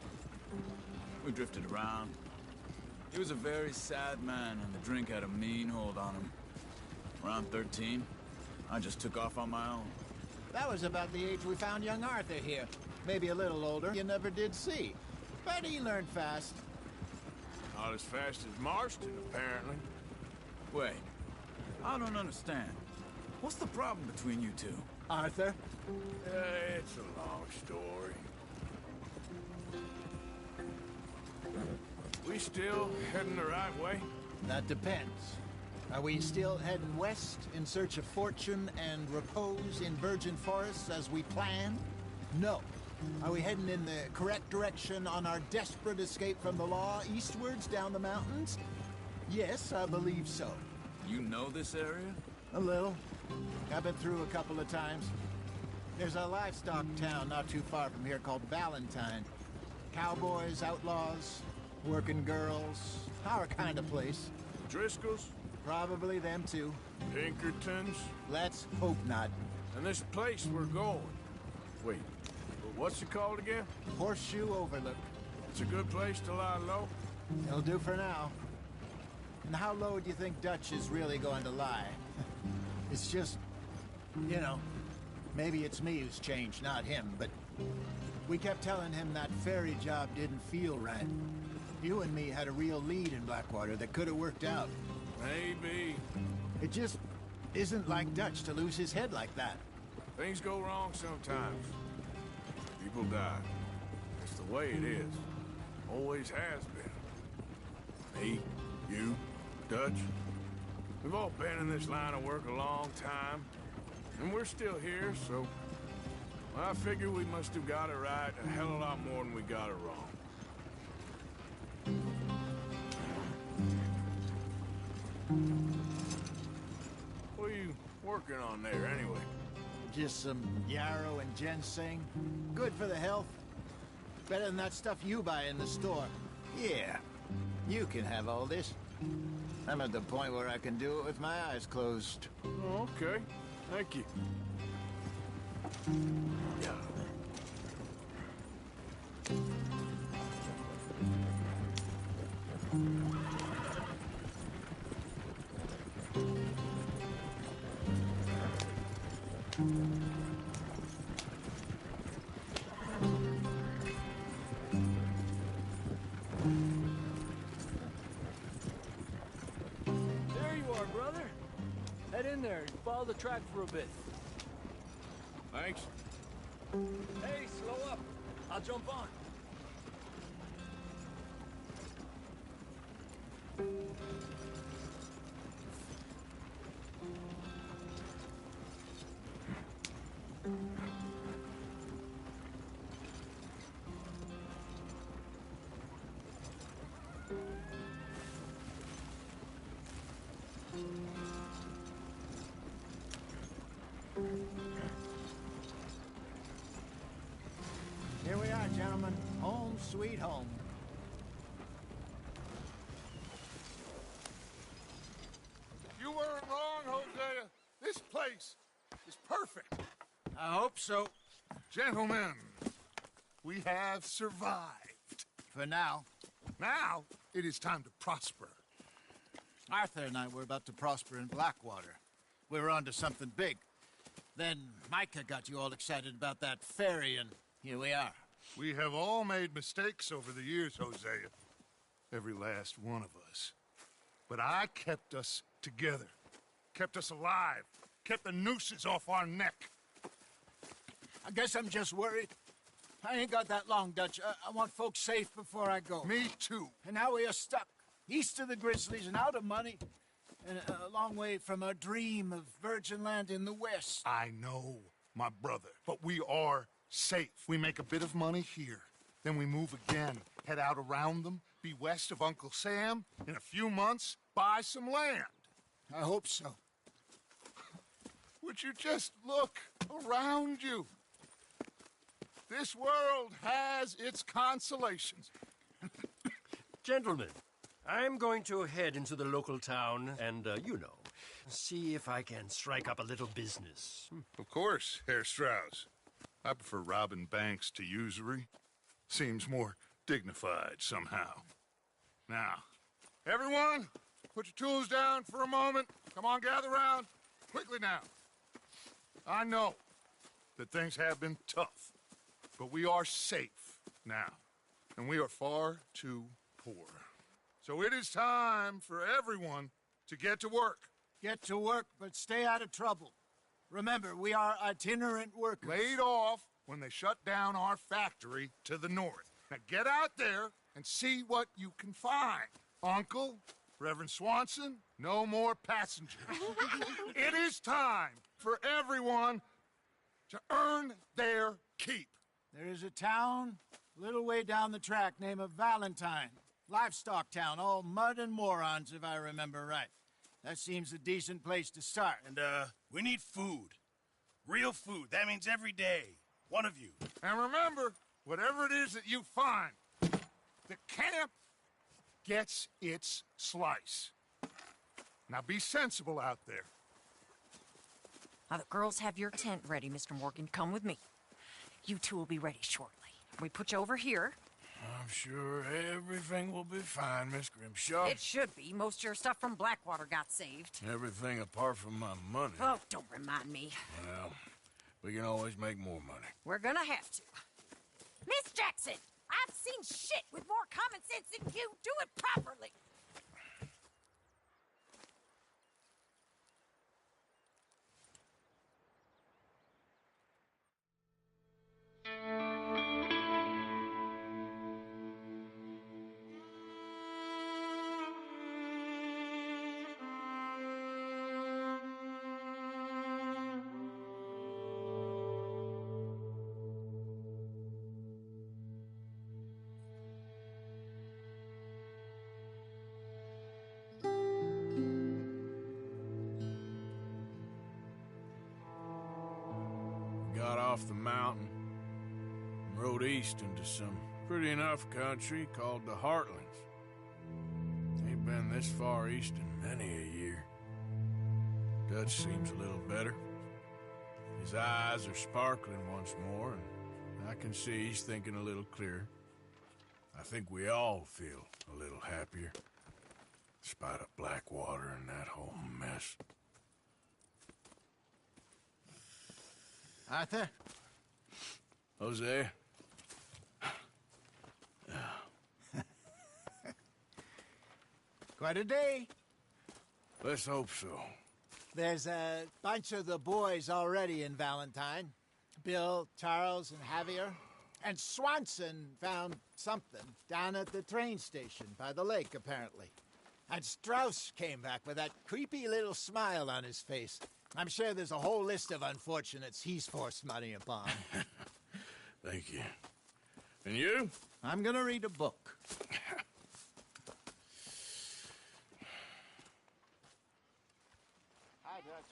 We drifted around. He was a very sad man, and the drink had a mean hold on him. Around 13, I just took off on my own. That was about the age we found young Arthur here. Maybe a little older. You never did see. But he learned fast. Not as fast as Marston, apparently. Wait, I don't understand. What's the problem between you two? Arthur? It's a long story. We still heading the right way? That depends. Are we still heading west in search of fortune and repose in virgin forests as we planned? No. Are we heading in the correct direction on our desperate escape from the law eastwards down the mountains? Yes, I believe so. You know this area? A little. I've been through a couple of times. There's a livestock town not too far from here called Valentine. Cowboys, outlaws, working girls, our kind of place. Driscoll's? Probably them too. Pinkertons? Let's hope not. And this place we're going. Wait, what's it called again? Horseshoe Overlook. It's a good place to lie low? It'll do for now. And how low do you think Dutch is really going to lie? It's just, you know, maybe it's me who's changed, not him, but we kept telling him that ferry job didn't feel right. You and me had a real lead in Blackwater that could have worked out. Maybe. It just isn't like Dutch to lose his head like that. Things go wrong sometimes. People die. It's the way it is. Always has been. Me, you, Dutch. We've all been in this line of work a long time. And we're still here, so... I figure we must have got it right a hell of a lot more than we got it wrong. What are you working on there, anyway? Just some yarrow and ginseng. Good for the health. Better than that stuff you buy in the store. Yeah, you can have all this. I'm at the point where I can do it with my eyes closed. Oh, okay. Thank you. Yeah. There you are, brother. Head in there and follow the track for a bit. Thanks. Hey, slow up. I'll jump on. Here we are, gentlemen. Home sweet home. You weren't wrong, Hosea. This place is perfect. I hope so. Gentlemen, we have survived. For now. Now, it is time to prosper. Arthur and I were about to prosper in Blackwater. We were onto something big. Then Micah got you all excited about that ferry, and here we are. We have all made mistakes over the years, Hosea. Every last one of us. But I kept us together. Kept us alive. Kept the nooses off our neck. I guess I'm just worried. I ain't got that long, Dutch. I want folks safe before I go. Me too. And now we are stuck. East of the Grizzlies and out of money. And a long way from our dream of virgin land in the west. I know, my brother. But we are safe. We make a bit of money here. Then we move again. Head out around them. Be west of Uncle Sam. In a few months, buy some land. I hope so. Would you just look around you? This world has its consolations. Gentlemen, I'm going to head into the local town and, see if I can strike up a little business. Of course, Herr Strauss. I prefer robbing banks to usury. Seems more dignified somehow. Now, everyone, put your tools down for a moment. Come on, gather round. Quickly now. I know that things have been tough, but we are safe now, and we are far too poor. So it is time for everyone to get to work. Get to work, but stay out of trouble. Remember, we are itinerant workers. Laid off when they shut down our factory to the north. Now get out there and see what you can find. Uncle, Reverend Swanson, no more passengers. It is time for everyone to earn their keep. There is a town a little way down the track named Valentine. Livestock town, all mud and morons, if I remember right. That seems a decent place to start. And, we need food. Real food. That means every day. One of you. And remember, whatever it is that you find, the camp gets its slice. Now be sensible out there. Now, the girls have your tent ready, Mr. Morgan. Come with me. You two will be ready shortly. We put you over here. I'm sure everything will be fine, Miss Grimshaw. It should be. Most of your stuff from Blackwater got saved. Everything apart from my money. Oh, don't remind me. Well, we can always make more money. We're gonna have to. Miss Jackson, I've seen shit with more common sense than you. Do it properly. Got off the mountain and rode east into some pretty enough country called the Heartlands. Ain't been this far east in many a year. Dutch seems a little better. His eyes are sparkling once more, and I can see he's thinking a little clearer. I think we all feel a little happier, despite of Blackwater and that whole mess. Arthur? Jose? Quite a day. Let's hope so. There's a bunch of the boys already in Valentine. Bill, Charles, and Javier. And Swanson found something down at the train station by the lake, apparently. And Strauss came back with that creepy little smile on his face. I'm sure there's a whole list of unfortunates he's forced money upon. Thank you. And you? I'm gonna read a book. Hi, Dutch.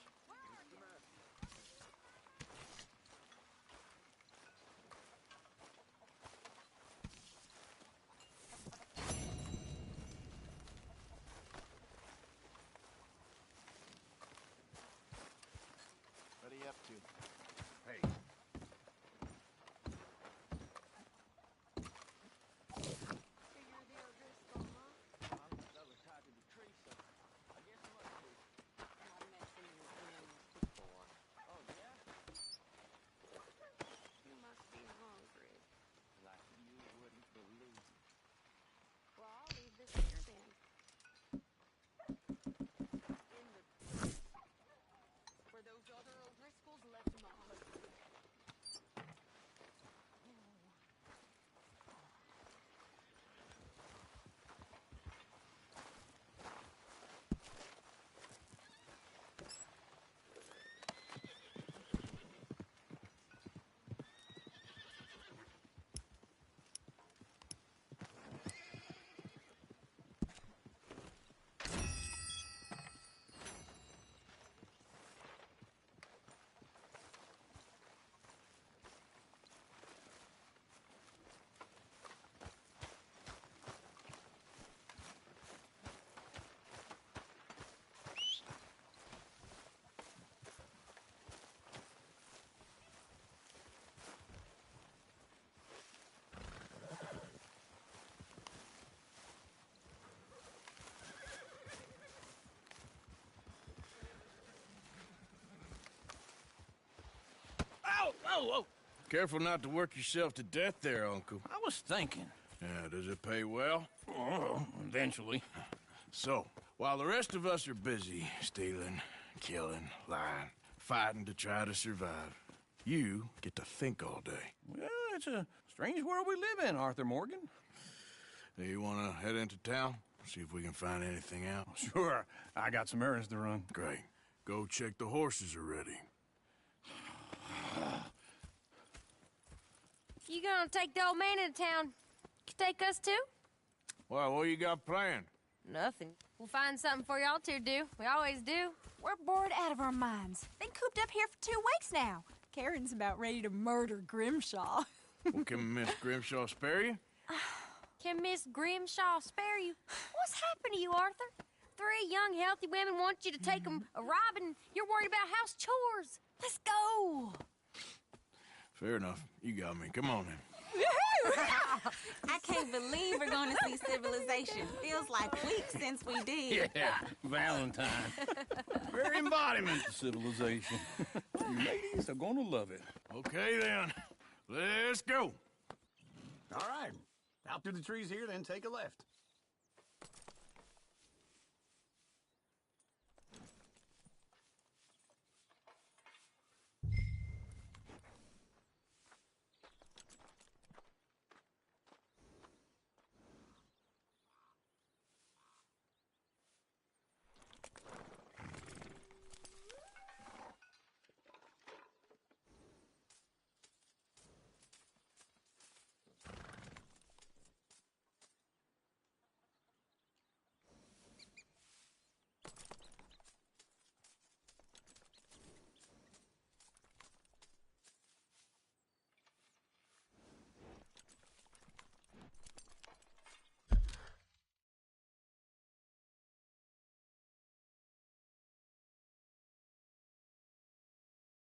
What are you up to? Hey. Whoa! Careful not to work yourself to death there, Uncle. I was thinking. Yeah, does it pay well? Oh, eventually. So, while the rest of us are busy stealing, killing, lying, fighting to try to survive, you get to think all day. Well, it's a strange world we live in, Arthur Morgan. Do you want to head into town? See if we can find anything out? Sure. I got some errands to run. Great. Go check the horses are ready. If you gonna take the old man into town, you can take us too? Well, what you got planned? Nothing. We'll find something for y'all to do. We always do. We're bored out of our minds. Been cooped up here for 2 weeks now. Karen's about ready to murder Grimshaw. Well, can Miss Grimshaw spare you? Can Miss Grimshaw spare you? What's happened to you, Arthur? 3 young, healthy women want you to take them a robbing. You're worried about house chores. Let's go. Fair enough. You got me. Come on then. I can't believe we're going to see civilization. Feels like weeks since we did. Yeah, Valentine. Very embodiment of civilization. You ladies are gonna love it. Okay then. Let's go. All right. Out through the trees here, then take a left.